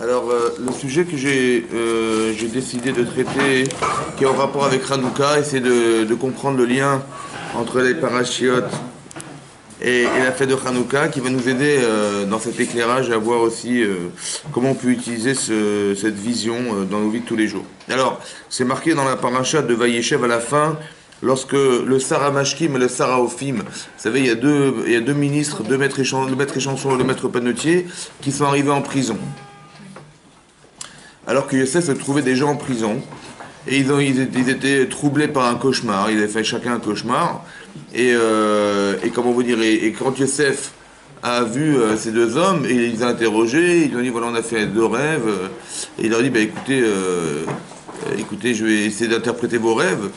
Alors, le sujet que j'ai décidé de traiter, qui est en rapport avec Hanouka, c'est de comprendre le lien entre les parachiotes et la fête de Hanouka, qui va nous aider dans cet éclairage à voir aussi comment on peut utiliser cette vision dans nos vies de tous les jours. Alors, c'est marqué dans la paracha de Vayeshev à la fin, lorsque le Sarah Mashkim et le Sarah Ophim, vous savez, il y a deux ministres, le maître échanson et le maître panetier, qui sont arrivés en prison. Alors que Yosef se trouvait déjà en prison. Et ils étaient troublés par un cauchemar. Ils avaient fait chacun un cauchemar. Et comment vous dire, et quand Yosef a vu ces deux hommes, et il les a interrogés, ils lui ont dit voilà, on a fait deux rêves. Et il leur dit écoutez, je vais essayer d'interpréter vos rêves.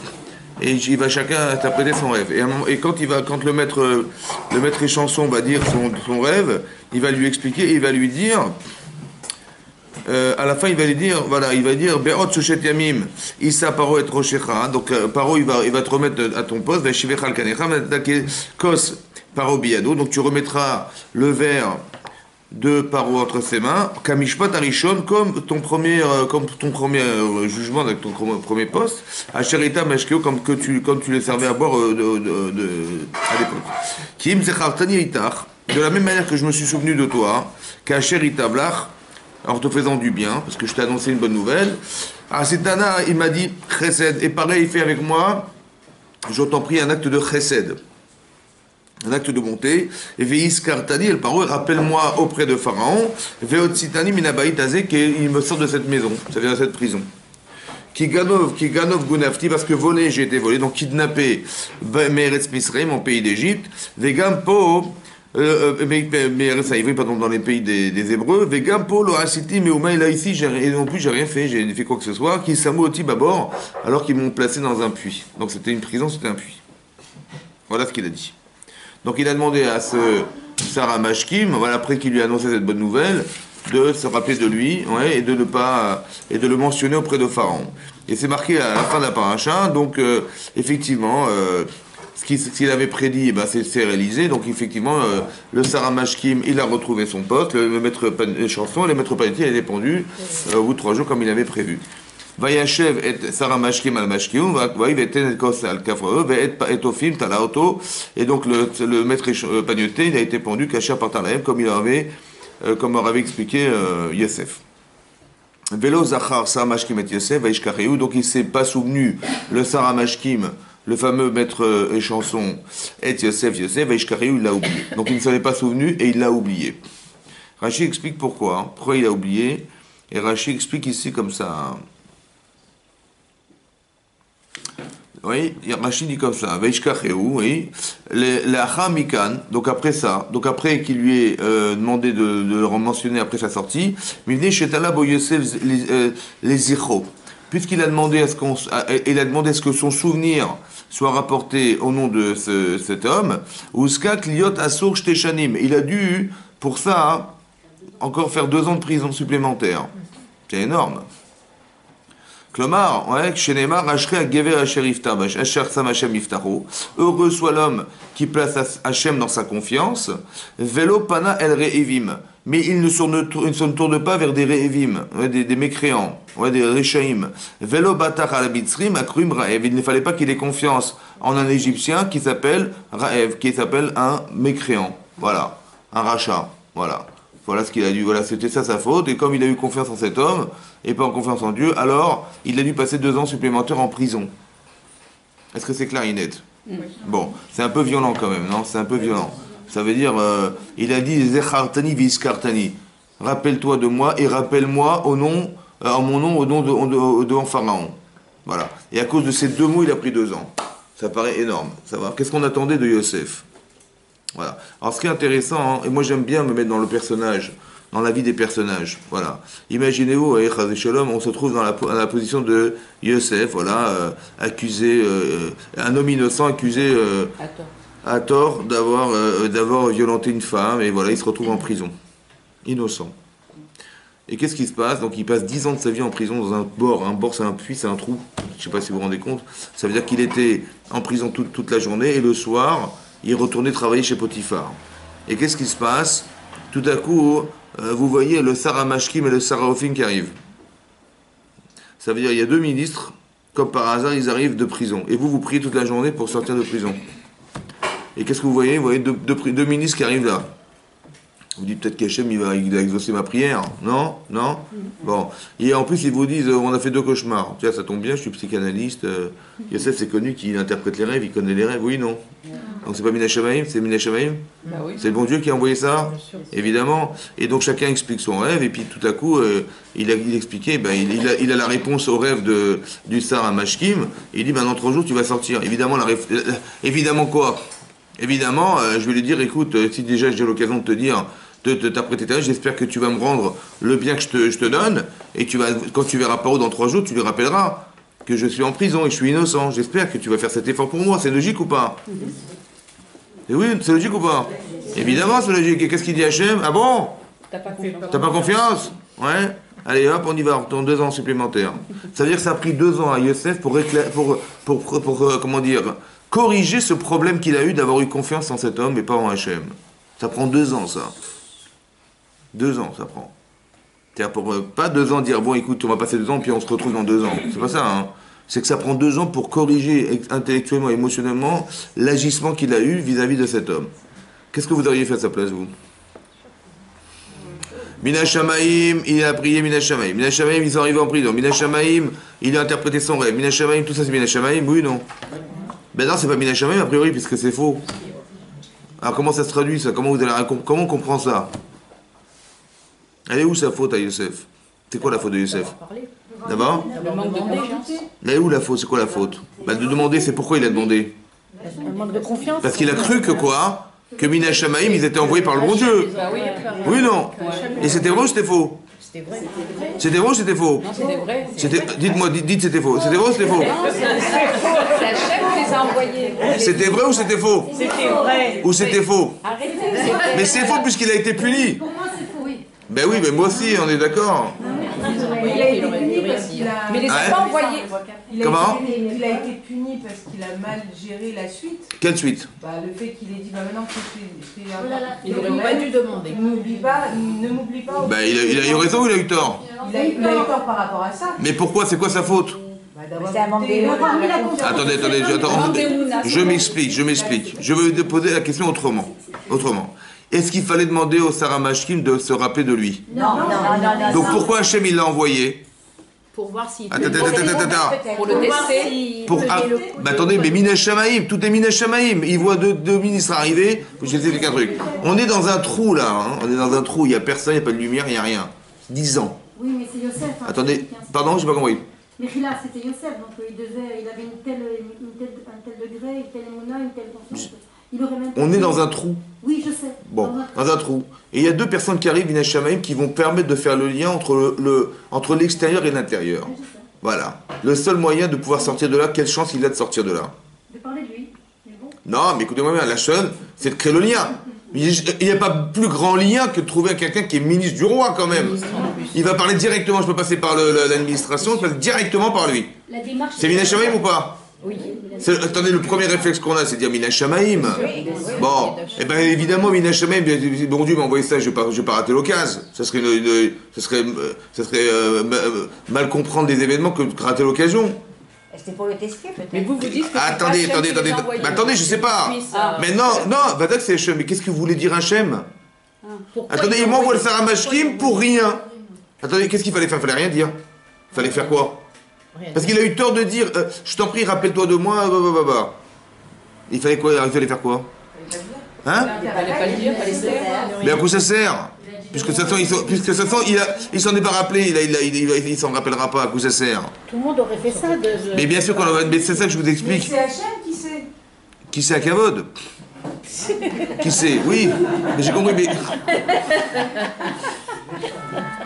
Et il va chacun interpréter son rêve. Et quand le maître échanson va dire son rêve, il va lui expliquer et il va lui dire. À la fin, il va dire Be'ot Shoshet Yamim, Issa Paro et Rochecha. Donc, Paro, il va te remettre à ton poste, Veshivechal Kanecha, Kos Paro Biado. Donc, tu remettras le verre de Paro entre ses mains, Kamishpat Arishon, comme ton premier jugement, avec ton premier poste, Asherita Mashkeo, comme tu le servais à boire à l'époque. Kim Zechartani Itach, de la même manière que je me suis souvenu de toi, qu'Asherita Blach, en te faisant du bien, parce que je t'ai annoncé une bonne nouvelle. Ah, Setana, il m'a dit chesed, et pareil, il fait avec moi, je t'en prie, un acte de chesed, un acte de bonté. Et veis kartani, el paro, rappelle-moi auprès de Pharaon, veotsitani minabaït azé, qu'il me sort de cette maison, ça vient de cette prison. Kiganov gunafti, parce que volé, j'ai été volé, donc kidnappé, Meretz Misraim, mon pays d'Égypte, vegampo, dans les pays des Hébreux, Vegampo, lo asiti, mais là ici, non plus, j'ai rien fait, j'ai fait quoi que ce soit, qui samouoti babor, alors qu'ils m'ont placé dans un puits. Donc c'était une prison, c'était un puits. Voilà ce qu'il a dit. Donc il a demandé à ce Sarah Mashkim, voilà, après qu'il lui a annoncé cette bonne nouvelle, de se rappeler de lui, ouais, et de le mentionner auprès de Pharaon. Et c'est marqué à la fin de la paracha, donc effectivement, ce qu'il avait prédit, c'est réalisé. Donc effectivement, le Sarah Mashkim, il a retrouvé son poste, le maître chanson, le maître panetier, il est pendu au bout de 3 jours comme il avait prévu. Vayashev et Sarah Mashkim al Mashkim, et donc le maître panetier, il a été pendu, caché par Talaem, comme avait expliqué Yosef. Velo Zachar Sarah Mashkim et Yosef, Vaishkareou, donc il ne s'est pas souvenu, le Sarah Mashkim, le fameux maître échanson, et Yosef, Vaishkareou, il l'a oublié. Donc il ne s'en est pas souvenu et il l'a oublié. Rashi explique pourquoi il a oublié, et Rashi explique ici comme ça. Oui, Rashi dit comme ça, Vaishkareou, oui, la Mikan, donc après qu'il lui ait demandé de le mentionner après sa sortie, Mivne Shetala Bo Yosef les Zichro. Puisqu'il a demandé à ce que son souvenir soit rapporté au nom de cet homme, Uska Kliot Asur Shteshanim. Il a dû, pour ça, encore faire 2 ans de prison supplémentaire. C'est énorme. Klomar, ouais, Shenemar, Ashre Agever Asher Iftar, Asher Sam Hashem Iftaru. Heureux soit l'homme qui place Hashem dans sa confiance. Velo Pana El Re'evim. Mais il ne se tourne pas vers des Re'evim, ouais, des mécréants, ouais, des Rechaim. Velo Batar al Bitzrim Akrum Raev. Il ne fallait pas qu'il ait confiance en un Égyptien qui s'appelle Raev, qui s'appelle un mécréant. Voilà, un rachat. Voilà ce qu'il a dû. Voilà, c'était ça sa faute. Et comme il a eu confiance en cet homme, et pas en confiance en Dieu, alors il a dû passer 2 ans supplémentaires en prison. Est-ce que c'est clair, Inès? Oui. Bon, c'est un peu violent quand même, non? C'est un peu violent. Ça veut dire, il a dit Zechartani viskartani. Rappelle-toi de moi et rappelle-moi en mon nom devant Pharaon. Voilà. Et à cause de ces 2 mots, il a pris 2 ans. Ça paraît énorme. Ça va. Qu'est-ce qu'on attendait de Yosef? Voilà. Alors ce qui est intéressant, hein, et moi j'aime bien me mettre dans le personnage, dans la vie des personnages. Voilà. Imaginez-vous, on se trouve dans la position de Yosef, voilà, accusé, un homme innocent accusé à tort d'avoir violenté une femme, et voilà, il se retrouve en prison. Innocent. Et qu'est-ce qui se passe? Donc il passe 10 ans de sa vie en prison dans un bord. Un bord, c'est un puits, c'est un trou. Je ne sais pas si vous vous rendez compte. Ça veut dire qu'il était en prison toute la journée, et le soir, il retournait travailler chez Potiphar. Et qu'est-ce qui se passe? Tout à coup, vous voyez le Sarah Mashkim et le Sarah Ofim qui arrivent. Ça veut dire il y a deux ministres, comme par hasard, ils arrivent de prison. Et vous priez toute la journée pour sortir de prison. Et qu'est-ce que vous voyez? Vous voyez deux ministres qui arrivent là. Vous dites peut-être qu'Hachem il va exaucer ma prière. Non? Non? Bon. Et en plus, ils vous disent on a fait deux cauchemars. Tiens, ça tombe bien, je suis psychanalyste. Yosef, c'est connu qu'il interprète les rêves, il connaît les rêves. Oui, non? Donc c'est pas Mina Shamaim, c'est Mina Shamaim? Oui. C'est le bon Dieu qui a envoyé ça? Évidemment. Et donc chacun explique son rêve, et puis tout à coup, il expliquait, il a la réponse au rêve du Sarah Mashkim, et il dit, dans 3 jours, tu vas sortir. Évidemment, évidemment quoi? Évidemment, je vais lui dire, écoute, si déjà j'ai l'occasion de te dire, de t'apprêter ta rêve, j'espère que tu vas me rendre le bien que je te donne, et quand tu verras Paro dans 3 jours, tu lui rappelleras que je suis en prison et que je suis innocent. J'espère que tu vas faire cet effort pour moi. C'est logique ou pas? Et oui, c'est logique ou pas? Évidemment, c'est logique. Et qu'est-ce qu'il dit Hachem? Ah bon? T'as pas confiance? T'as pas confiance? Ouais. Allez hop, on y va, on retourne 2 ans supplémentaires. Ça veut dire que ça a pris 2 ans à Yosef pour comment dire, corriger ce problème qu'il a eu d'avoir eu confiance en cet homme et pas en Hachem. Ça prend 2 ans, ça. 2 ans, ça prend. C'est-à-dire pour pas 2 ans dire, bon écoute, on va passer 2 ans puis on se retrouve dans 2 ans. C'est pas ça, hein. C'est que ça prend 2 ans pour corriger intellectuellement, émotionnellement, l'agissement qu'il a eu vis-à-vis de cet homme. Qu'est-ce que vous auriez fait à sa place, vous? Mina Shamaim, il a prié Mina Shamaim. Mina Shamaim, ils sont arrivés en prison. Mina Shamaim, il a interprété son rêve. Mina Shamaim, tout ça c'est Mina Shamaim, oui ou non? Ben non, c'est pas Mina Shamaim a priori, puisque c'est faux. Alors comment ça se traduit ça? Comment on comprend ça? Elle est où sa faute à Yosef? C'est quoi la faute de Yosef? D'abord? Le manque de confiance. Elle est où la faute? C'est quoi la faute? De demander, c'est pourquoi il a demandé? Le manque de confiance. Parce qu'il a cru que quoi? Que Mina Shamaim, ils étaient envoyés par le bon Dieu. Oui ou non? Et c'était vrai ou c'était faux? C'était vrai. C'était vrai ou c'était faux? Non, c'était vrai. Dites-moi, dites c'était faux. C'était vrai ou c'était faux? C'est Hachem qui les a envoyés. C'était vrai ou c'était faux? C'était vrai. Ou c'était faux? Arrêtez. Mais c'est faux puisqu'il a été puni. Pour moi, c'est faux, oui. Ben oui, mais moi aussi, on est d'accord. Il a été puni parce qu'il a... Mais les a pas envoyés. Comment? Il a été puni parce qu'il a mal géré la suite. Quelle suite? Le fait qu'il ait dit maintenant que je suis Il n'aurait pas dû demander. ne m'oublie pas. Ben il a eu raison ou il a eu tort? Il a eu tort par rapport à ça. Mais pourquoi? C'est quoi sa faute? C'est un manque d'émouna. Attendez, je m'explique. Je vais te poser la question autrement. Est-ce qu'il fallait demander au Sarah Mashkim de se rappeler de lui? Non. Donc pourquoi Hachem il l'a envoyé? Pour voir s'il Attends. Pour le tester. Attendez, mais Mina Shamaim, tout est Mina Shamaim. Il voit deux ministres arriver. Je vais vous expliquer un truc. On est dans un trou là. Hein. On est dans un trou. Il n'y a personne, il n'y a pas de lumière, il n'y a rien. 10 ans. Oui, mais c'est Yosef. Hein, Attendez, pardon, j'ai pas compris. Mais là, c'était Yosef, donc il avait un tel degré, une telle émouna, une telle confiance. Il aurait même... On est dans un trou. Oui, je sais. Bon, dans un trou. Et il y a 2 personnes qui arrivent, Mina Shamaim, qui vont permettre de faire le lien entre l'extérieur et l'intérieur. Oui, je sais. Voilà. Le seul moyen de pouvoir sortir de là, quelle chance il a de sortir de là? De parler de lui. Mais bon. Non, mais écoutez-moi bien, la chose, c'est de créer le lien. Il n'y a pas plus grand lien que de trouver quelqu'un qui est ministre du roi, quand même. Il va parler directement, je peux passer par l'administration, je passe directement par lui. La démarche... C'est Mina Shamaim ou pas? Oui. Attendez, le premier réflexe qu'on a, c'est de dire Mina Shamaim. Bon, et bien évidemment, Mina Shamaim, bon Dieu m'a envoyé ça, je vais pas rater l'occasion. Ça serait mal comprendre des événements que de rater l'occasion. C'était pour le tester peut-être. Mais vous dites que Attendez, je sais pas. Mais non, Vadak c'est Hachem. Mais qu'est-ce que vous voulez dire Hachem? Attendez, il m'envoie le Sarah Mashkim pour rien. Attendez, qu'est-ce qu'il fallait faire? Il fallait rien dire. Il fallait faire quoi? Parce qu'il a eu tort de dire, je t'en prie, rappelle-toi de moi, Il fallait quoi? Il fallait faire quoi? Hein? Il fallait pas le dire, il fallait se taire. Mais à quoi ça sert? Puisque de toute façon, il s'en est pas rappelé, il s'en rappellera pas, à quoi ça sert? Tout le monde aurait fait ça. Mais bien sûr qu'on va... Mais c'est ça que je vous Mais explique. c'est Hachem qui sait. Qui c'est à Kavod? Qui c'est? Oui, mais j'ai compris, mais...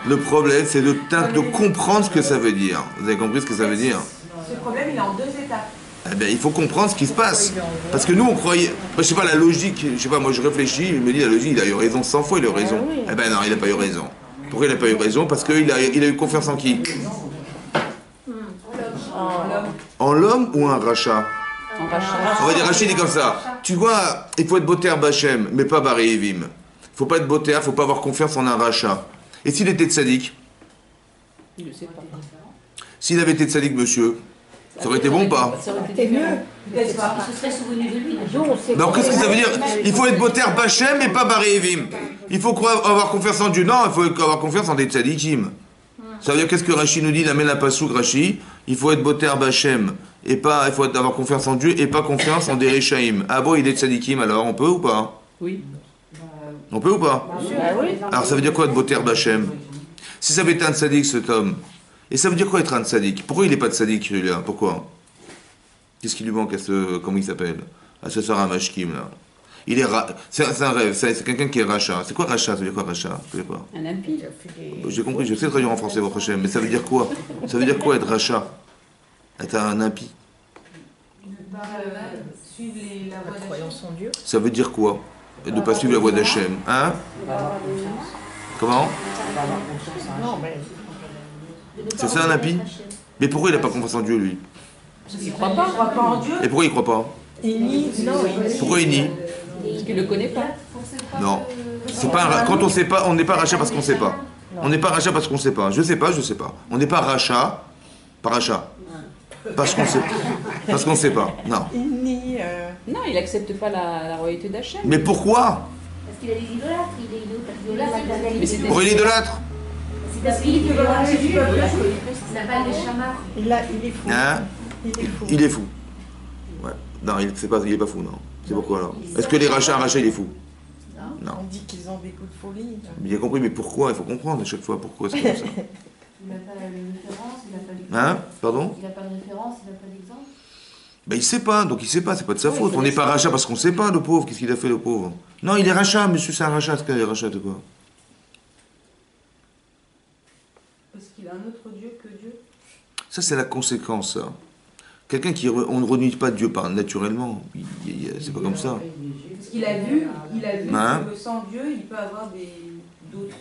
Le problème, c'est de comprendre ce que ça veut dire. Vous avez compris ce que ça veut dire? Ce problème, il est en 2 étapes. Eh bien, il faut comprendre ce qui se passe. Parce que nous, on croyait... Moi, je sais pas, la logique, je sais pas, moi je réfléchis, je me dis, la logique, il a eu raison 100 fois, il a eu raison. Eh ben non, il n'a pas eu raison. Pourquoi il n'a pas eu raison? Parce qu'il a eu confiance en qui? En l'homme ou un rachat? On va dire Rachid dit comme ça. Tu vois, il faut être Boter Bachem, mais pas Baréivim. faut pas être botéa, faut pas avoir confiance en un rachat. Et s'il était tzaddik? Il ne sait pas. S'il avait été tzaddik, monsieur, ça aurait été bon ou pas? Ça aurait été mieux. Il se serait souvenu de lui. Donc qu'est-ce que ça veut dire? Il faut être botéa bachem et pas barévim. Il faut avoir confiance en Dieu. Non, il faut avoir confiance en des tzaddikim. Ça veut dire qu'est-ce que Rashi nous dit? Il amène la pasouk Rashi. Il faut être botéa bachem et pas, il faut avoir confiance en Dieu et pas confiance en des réchaïm. Ah bon, il est tzaddikim, alors on peut ou pas? Oui. On peut ou pas? Alors ça veut dire quoi être botéa bachem? Si ça avait été un tzaddik cet homme, et ça veut dire quoi être un tzaddik? Pourquoi il n'est pas tzaddik celui-là? Pourquoi? Qu'est-ce qui lui manque à ce, comment il s'appelle? À ce Sarah Mashkim là. Il est c'est un rêve, c'est quelqu'un qui est rachat. C'est quoi rachat? Ça veut dire quoi rachat? Ça veut dire quoi? Un impie. J'ai compris, je sais traduire en français votre chaîne, mais ça veut dire quoi? Ça veut dire quoi être rachat? Être un impie? Suivre la voie de Croyance en Dieu. Ça veut dire quoi? De ne pas suivre la voie d'Hachem. Hein? Comment? Non, mais C'est ça un impie? Mais pourquoi il n'a pas confiance en Dieu lui? Il ne croit pas. Il croit pas en Dieu. Et pourquoi il ne croit pas? Pourquoi il nie? Parce qu'il ne le connaît pas. Non. C'est pas quand on sait pas, on n'est pas rachat parce qu'on sait pas. On n'est pas rachat parce qu'on sait pas. Je sais pas, je sais pas. On n'est pas rachat par rachat. Parce qu'on sait. Parce qu'on sait pas. Non. Non, il n'accepte pas la royauté d'Hachem. Mais pourquoi? Parce qu'il a des idolâtres, il est idolâtre. Mais c'était- Pourquoi il est idolâtre? C'est parce qu'il veut voir Jésus, il n'a pas les chamas. il est fou. Hein? Il est fou. Il est fou. Ouais. Non, il est pas fou, non. C'est pourquoi alors? Est-ce que les rachats, un rachat, il est fou? Non. On dit qu'ils ont des coups de folie. Bien compris, mais pourquoi? Il faut comprendre à chaque fois pourquoi c'est comme ça. Il n'a pas la référence, il n'a pas d'exemple. Hein? Pardon? Il n'a pas de référence, il n'a pas d'exemple. Ben il sait pas, donc il sait pas, c'est pas de sa faute. On n'est pas rachat parce qu'on sait pas, le pauvre. Qu'est-ce qu'il a fait, le pauvre? Non, il est rachat, monsieur, c'est un rachat. Est-ce qu'il est rachat de quoi? Parce qu'il a un autre Dieu que Dieu. Ça, c'est la conséquence, ça. Quelqu'un qui... On ne renie pas Dieu par naturellement. C'est pas comme ça. Parce qu'il a vu Hein? que sans Dieu, il peut avoir d'autres.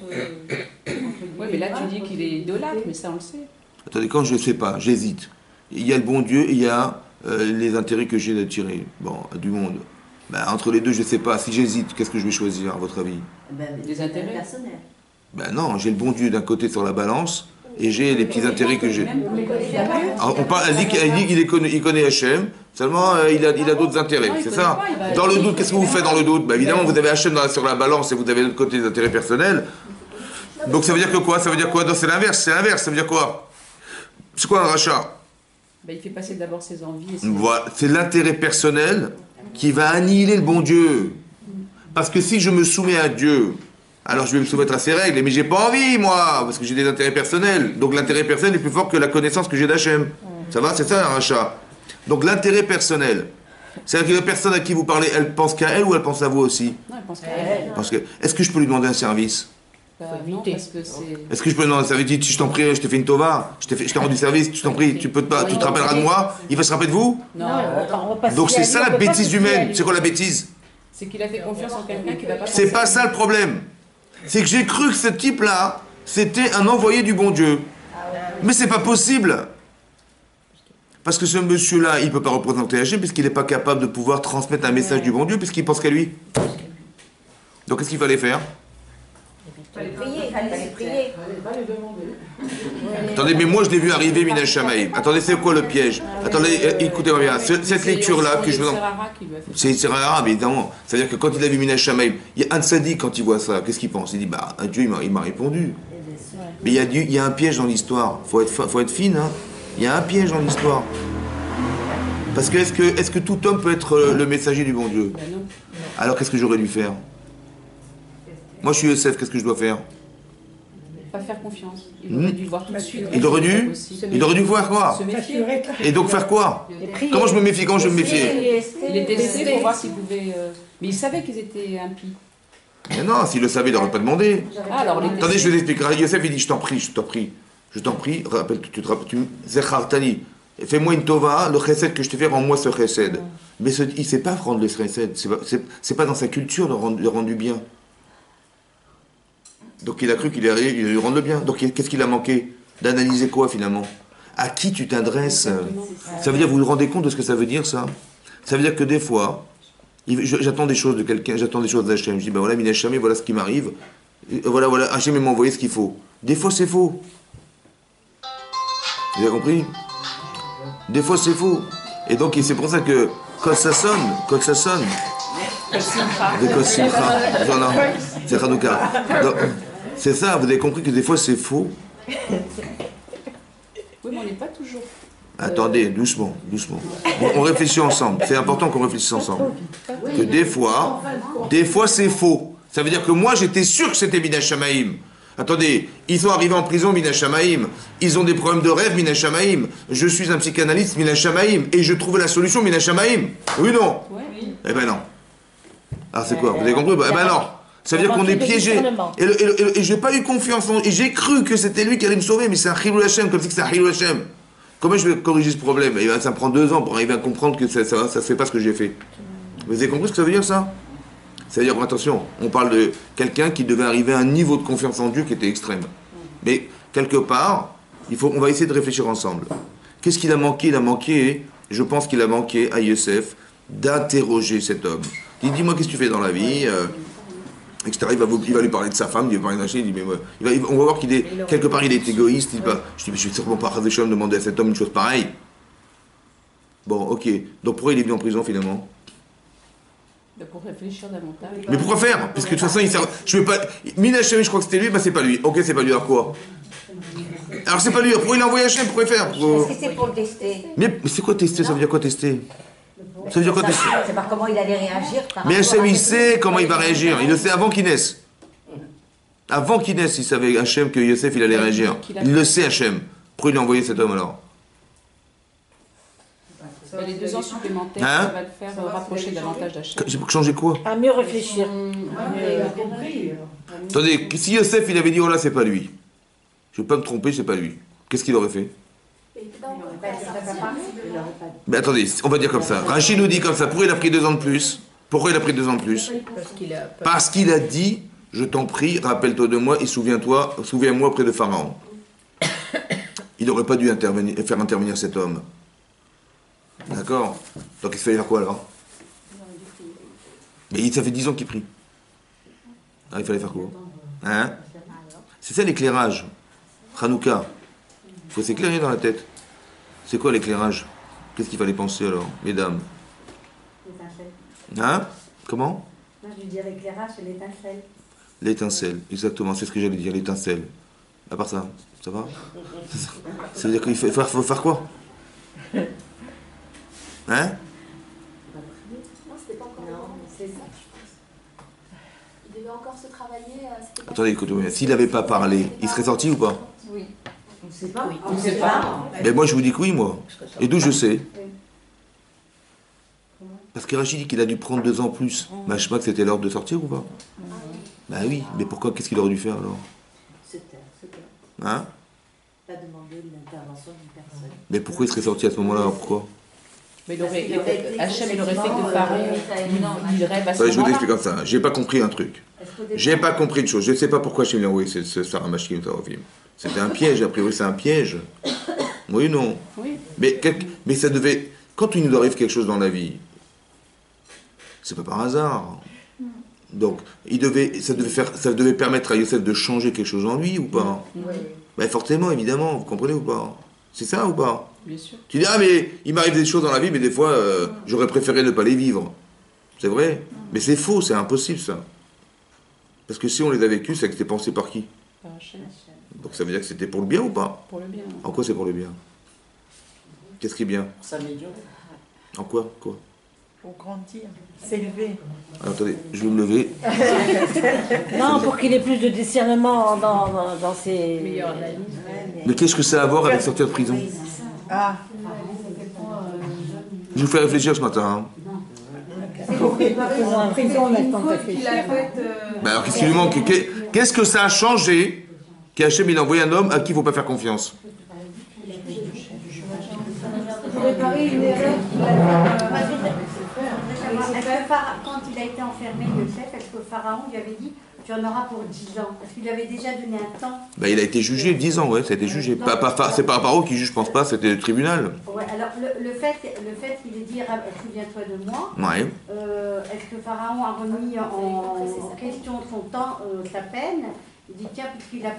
Oui, mais là, tu dis qu'il est idolâtre, mais ça, on le sait. Attendez, quand je sais pas, j'hésite. Il y a le bon Dieu et il y a les intérêts que j'ai d'attirer. Bon, du monde. Ben, entre les deux, je sais pas. Si j'hésite, qu'est-ce que je vais choisir, à votre avis? Des intérêts. Personnel. Ben non, j'ai le bon Dieu d'un côté sur la balance et j'ai les petits intérêts que j'ai. Alors, elle dit qu'il connaît Hachem, seulement il a d'autres intérêts, c'est ça? Dans le doute, qu'est-ce que vous faites dans le doute? Ben, évidemment, vous avez Hachem sur la balance et vous avez de l'autre côté des intérêts personnels. Donc ça veut dire que quoi? Ça veut dire quoi? Non, c'est l'inverse, ça veut dire quoi? C'est quoi un rachat? Ben, il fait passer d'abord ses envies. Et ses... Voilà, c'est l'intérêt personnel qui va annihiler le bon Dieu. Parce que si je me soumets à Dieu, alors je vais me soumettre à ses règles, mais j'ai pas envie, moi, parce que j'ai des intérêts personnels. Donc l'intérêt personnel est plus fort que la connaissance que j'ai d'Hachem. Ça va, c'est ça un rachat. Donc l'intérêt personnel, c'est-à-dire que la personne à qui vous parlez, elle pense qu'à elle ou elle pense à vous aussi? Non, il pense qu'à elle. Parce que, est-ce que je peux lui demander un service? Non, parce que c'est... Est-ce que je peux lui demander un service? Je t'en prie, je t'ai fait une tova, je t'ai rendu service, je t'en prie, tu te rappelleras de moi? Il va se rappeler de vous? Non, Donc c'est ça la bêtise humaine. C'est quoi la bêtise? c'est qu'il a fait confiance en quelqu'un qui va pas... C'est pas ça le problème. C'est que j'ai cru que ce type-là, c'était un envoyé du bon Dieu. Mais c'est pas possible. Parce que ce monsieur-là, il peut pas représenter Hachem puisqu'il n'est pas capable de pouvoir transmettre un message du bon Dieu puisqu'il pense qu'à lui. Donc qu'est-ce qu'il fallait faire? Fallait prier. Attendez, mais moi je l'ai vu arriver Minel Shamaï. Attendez, c'est quoi le piège? Attendez, écoutez-moi bien. Cette lecture-là que je vous en... C'est rare, mais évidemment. C'est-à-dire que quand il a vu Minel Shamaï, il y a un tzaddik quand il voit ça. Qu'est-ce qu'il pense? Il dit, bah, Dieu, il m'a répondu. Mais il y a un piège dans l'histoire. Faut être fine, hein. Il y a un piège dans l'histoire. Parce que est-ce que tout homme peut être le messager du bon Dieu? Ben non. Alors qu'est-ce que j'aurais dû faire? Moi je suis Yosef, qu'est-ce que je dois faire? Pas faire confiance. Il aurait dû voir tout de suite. Il aurait dû? Il aurait dû voir quoi? Se méfier. Et donc faire quoi? Comment je me méfie? Comment je me méfie? Il était testé pour voir s'il pouvait... Mais il savait qu'ils étaient impies. Mais non, s'il le savait, il n'aurait pas demandé. Ah, alors les Attendez, je vous explique. Yosef, il dit, je t'en prie, rappelle, Zechartani, fais-moi une tova, le chesed que je te fais, rends-moi ce chesed. Mais il ne sait pas rendre le chesed, c'est pas dans sa culture de rendre du bien. Donc il a cru qu'il allait lui rendre le bien. Donc qu'est-ce qu'il a manqué? D'analyser quoi finalement? À qui tu t'adresses? Ça veut dire, vous vous rendez compte de ce que ça veut dire ça? Ça veut dire que des fois, J'attends des choses de quelqu'un, j'attends des choses d'Hachem. Je dis, ben voilà, Mina Shamay, voilà ce qui m'arrive. Voilà, Hachem m'a envoyé ce qu'il faut. Des fois, c'est faux. Vous avez compris? Des fois, c'est faux. Et donc, c'est pour ça que quand ça sonne, de Kol Simcha, voilà, c'est Hanouka. Donc, c'est ça, vous avez compris que des fois, c'est faux. Oui, mais on n'est pas toujours. Attendez, doucement. On réfléchit ensemble. C'est important qu'on réfléchisse ensemble. Que des fois, c'est faux. Ça veut dire que moi, j'étais sûr que c'était Mina Shamaim. Attendez, ils sont arrivés en prison, Mina Shamaim. Ils ont des problèmes de rêve, Mina Shamaim. Je suis un psychanalyste, Mina Shamaim. Et je trouvais la solution, Mina Shamaim. Oui ou non? Oui. Eh ben non. Alors c'est quoi? Vous avez compris? Eh ben non. Ça veut dire qu'on est piégé. Et j'ai pas eu confiance en... Et j'ai cru que c'était lui qui allait me sauver, mais c'est un Chilul Hashem, comme si c'est un Chilul Hashem. Comment je vais corriger ce problème? Et ben, ça me prend 2 ans pour arriver à comprendre que ça se fait pas ce que j'ai fait. Vous avez compris ce que ça veut dire, ça? Ça veut dire, attention, on parle de quelqu'un qui devait arriver à un niveau de confiance en Dieu qui était extrême. Mais, quelque part, on va essayer de réfléchir ensemble. Qu'est-ce qu'il a manqué? Je pense qu'il a manqué à Yosef d'interroger cet homme. Il dit, dis-moi, qu'est-ce que tu fais dans la vie, etc. Il va lui parler de sa femme, il va parler d'un chien, il dit, mais on va voir qu'il est, quelque part, il est égoïste. Je dis, mais je vais sûrement pas demander à cet homme une chose pareille. Bon, ok. Donc pourquoi il est venu en prison finalement? Pour réfléchir davantage. Mais pourquoi faire? Parce que de toute façon, je veux pas. Mina Hachem, je crois que c'était lui, c'est pas lui. Ok, c'est pas lui, alors quoi? Alors c'est pas lui, pourquoi il a envoyé Hachem? Pourquoi faire? Parce que c'est pour le tester. Mais c'est quoi tester? Ça veut dire quoi tester? Ça veut dire quoi tester? C'est par comment il allait réagir. Mais Hachem, il sait comment il va réagir. Il le sait avant qu'il naisse. Avant qu'il naisse, il savait Hachem que Yosef, il allait réagir. Il le sait, Hachem. Pourquoi il a envoyé cet homme alors? Les 2 ans supplémentaires, ça va le faire rapprocher davantage d'Hachem. J'ai pas changé quoi? À mieux réfléchir. Attendez, si Yosef, il avait dit, oh là, c'est pas lui. Je vais pas me tromper, c'est pas lui. Qu'est-ce qu'il aurait fait? Mais attendez, on va dire comme ça. Rachid nous dit comme ça. Pourquoi il a pris 2 ans de plus? Pourquoi il a pris 2 ans de plus? Parce qu'il a dit, je t'en prie, rappelle-toi de moi et souviens-moi près de Pharaon. Il n'aurait pas dû faire intervenir cet homme. D'accord? Donc il fallait faire quoi alors? Mais ça fait 10 ans qu'il prie. Alors il fallait faire quoi? Hein? C'est ça l'éclairage. Hanouka. Il faut s'éclairer dans la tête. C'est quoi l'éclairage? Qu'est-ce qu'il fallait penser alors, mesdames? Hein? Comment? Moi je lui dis l'éclairage, c'est l'étincelle. L'étincelle, exactement, c'est ce que j'allais dire, l'étincelle. À part ça, ça va? Ça veut dire qu'il faut faire quoi? Hein? Non, c'était pas encore. Non, c'est ça, je pense. Il devait encore se travailler. Attendez, écoutez, s'il n'avait pas parlé, il serait sorti ou pas? Oui. On ne sait pas. On ne sait pas. Mais moi je vous dis que oui, moi. Et d'où je sais? Parce que Rachid dit qu'il a dû prendre 2 ans plus. Bah, je sais pas que c'était l'heure de sortir ou pas? Bah oui, mais pourquoi? Qu'est-ce qu'il aurait dû faire alors? C'était. Hein? Pas demander l'intervention d'une personne. Mais pourquoi il serait sorti à ce moment-là? Pourquoi? Mais Hachem, il aurait fait que Pharaon, il rêve à ce Je vous moment-là. explique comme ça. J'ai pas compris un truc. J'ai pas compris une chose. Je ne sais pas pourquoi je lui ai envoyé ce Sarah Mashkim Tarofim. C'était un piège, a priori c'est un piège. Oui, non. Oui. Mais ça devait. Quand il nous arrive quelque chose dans la vie, c'est pas par hasard. Donc, ça devait permettre à Yosef de changer quelque chose en lui ou pas? Oui. Ben forcément, évidemment, vous comprenez ou pas? C'est ça ou pas? Bien sûr. Tu dis, ah mais il m'arrive des choses dans la vie, mais des fois, j'aurais préféré ne pas les vivre. C'est vrai? Mais c'est faux, c'est impossible ça. Parce que si on les a vécus, c'est que c'était pensé par qui? Par Hachem. Donc ça veut dire que c'était pour le bien ou pas? Pour le bien. En quoi c'est pour le bien? Qu'est-ce qui est bien? Pour s'améliorer. En quoi? Quoi? Pour grandir, s'élever. Alors, attendez, je vais me lever. Non, pour qu'il ait plus de discernement dans ses... Meilleure analyse. Mais qu'est-ce que ça a à voir avec sortir de prison? Ah, Je vous fais réfléchir ce matin. Hein. Pour en prison, on a le temps de Qu'il a fait, Ben alors qu'est-ce qui lui manque? Qu'est-ce que ça a changé qu'Hachem il a envoyé un homme à qui il ne faut pas faire confiance? Pour réparer une erreur qu'il a Quand il a été enfermé, Yosef, est-ce que Pharaon lui avait dit tu en auras pour 10 ans? Parce qu'il lui avait déjà donné un temps. Ben, il a été jugé 10 ans, ouais, ça a été jugé. C'est pas Pharaon qui juge, je pense pas, c'était le tribunal. Ouais, Alors, le fait qu'il ait dit souviens-toi de moi, Ouais. est-ce que Pharaon a remis en question son temps, sa peine? Il dit tiens, puisqu'il a,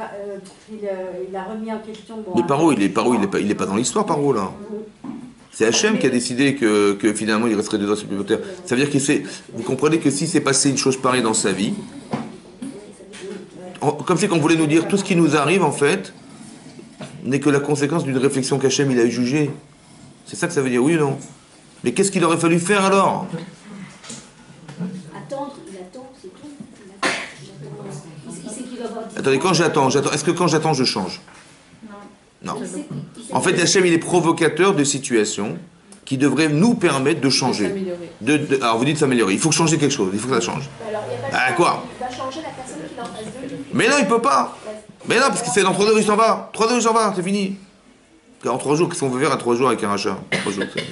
il a remis en question. Bon, Mais Paro, il est pas dans l'histoire, Paro, là. C'est Hachem qui a décidé que finalement il resterait 2 ans supplémentaires. Ça veut dire vous comprenez que si s'est passé une chose pareille dans sa vie, comme c'est qu'on voulait nous dire tout ce qui nous arrive en fait n'est que la conséquence d'une réflexion qu'Hachem il a jugée. C'est ça que ça veut dire, oui ou non? Mais qu'est-ce qu'il aurait fallu faire alors? Attendre, il attend, c'est tout. Il sait qu'il va avoir... Attendez, quand j'attends, est-ce que quand j'attends je change? Non. En fait, Hachem, il est provocateur de situations qui devraient nous permettre de changer. Alors, vous dites s'améliorer. Il faut changer quelque chose. Il faut que ça change. Alors, il y a pas Quoi? Il va changer la personne qui est en face de lui. Mais non, il peut pas. Mais non, parce que c'est dans 3 jours, il s'en va. 3 jours, il s'en va. C'est fini. En 3 jours, qu'est-ce qu'on veut faire à 3 jours avec un rachat? 3 jours, c'est...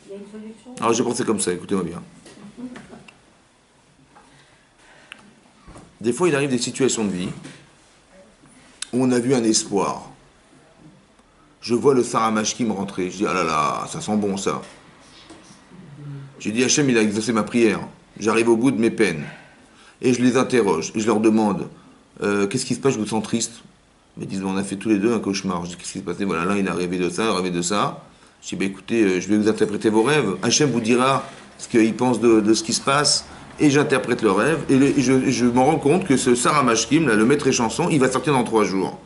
il y a une solution. Alors, j'ai pensé comme ça. Écoutez-moi bien. Des fois, il arrive des situations de vie où on a vu un espoir. Je vois le Sarah Mashkim rentrer. Je dis, ah là là, ça sent bon ça. J'ai dit, Hachem, il a exaucé ma prière. J'arrive au bout de mes peines. Et je les interroge. Et je leur demande, qu'est-ce qui se passe? Je vous sens triste. Ils me disent, on a fait tous les deux un cauchemar. Je dis, qu'est-ce qui se passait? Voilà, là, il a rêvé de ça, il a rêvé de ça. Je dis, bah, écoutez, je vais vous interpréter vos rêves. Hachem vous dira ce qu'il pense de ce qui se passe. Et j'interprète le rêve. Et je me rends compte que ce Sarah Mashkim, là, le maître et chanson, il va sortir dans 3 jours.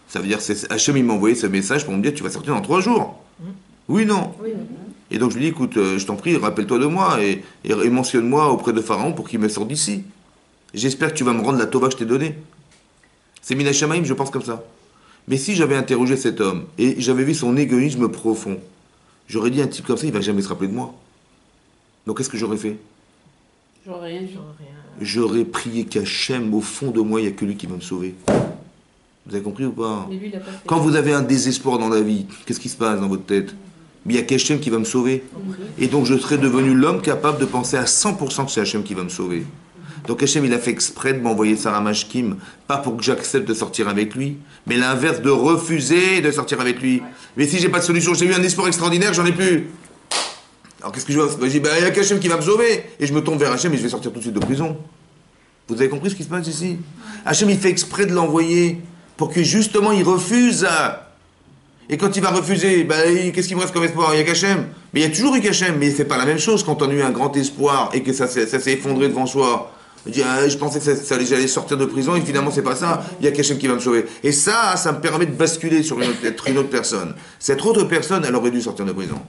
Ça veut dire que Hachem, il m'a envoyé ce message pour me dire, tu vas sortir dans 3 jours. Oui, non. Oui. Et donc je lui dis, écoute, je t'en prie, rappelle-toi de moi et mentionne-moi auprès de Pharaon pour qu'il me sorte d'ici. J'espère que tu vas me rendre la tova que je t'ai donnée. C'est Mina Shamaim, je pense comme ça. Mais si j'avais interrogé cet homme et j'avais vu son égoïsme profond, j'aurais dit un type comme ça, il va jamais se rappeler de moi. Donc qu'est-ce que j'aurais fait? J'aurais rien dit. J'aurais prié qu'Hachem, au fond de moi, il n'y a que lui qui va me sauver. Vous avez compris ou pas? Mais lui, il a pas fait. Quand vous avez un désespoir dans la vie, qu'est-ce qui se passe dans votre tête? Mais il y a qu'Hachem qui va me sauver. Et donc je serai devenu l'homme capable de penser à 100% que c'est Hachem qui va me sauver. Donc Hachem, il a fait exprès de m'envoyer Sarah Mashkim, pas pour que j'accepte de sortir avec lui, mais l'inverse, de refuser de sortir avec lui. Mais si j'ai pas de solution, j'ai eu un espoir extraordinaire, j'en ai plus. Alors qu'est-ce que je vais? Je dis, il y a qu'Hachem qui va me sauver. Et je me tourne vers Hachem et je vais sortir tout de suite de prison. Vous avez compris ce qui se passe ici? Hachem, il fait exprès de l'envoyer pour que justement il refuse. Et quand il va refuser, qu'est-ce qu'il me reste comme espoir? Il y a qu'Hachem. Mais il y a toujours eu qu'Hachem, mais c'est pas la même chose quand on a eu un grand espoir et que ça s'est effondré devant soi. Je pensais que j'allais sortir de prison et finalement c'est pas ça. Il y a qu'Hachem qui va me sauver. Et ça me permet de basculer sur une autre personne. Cette autre personne, elle aurait dû sortir de prison.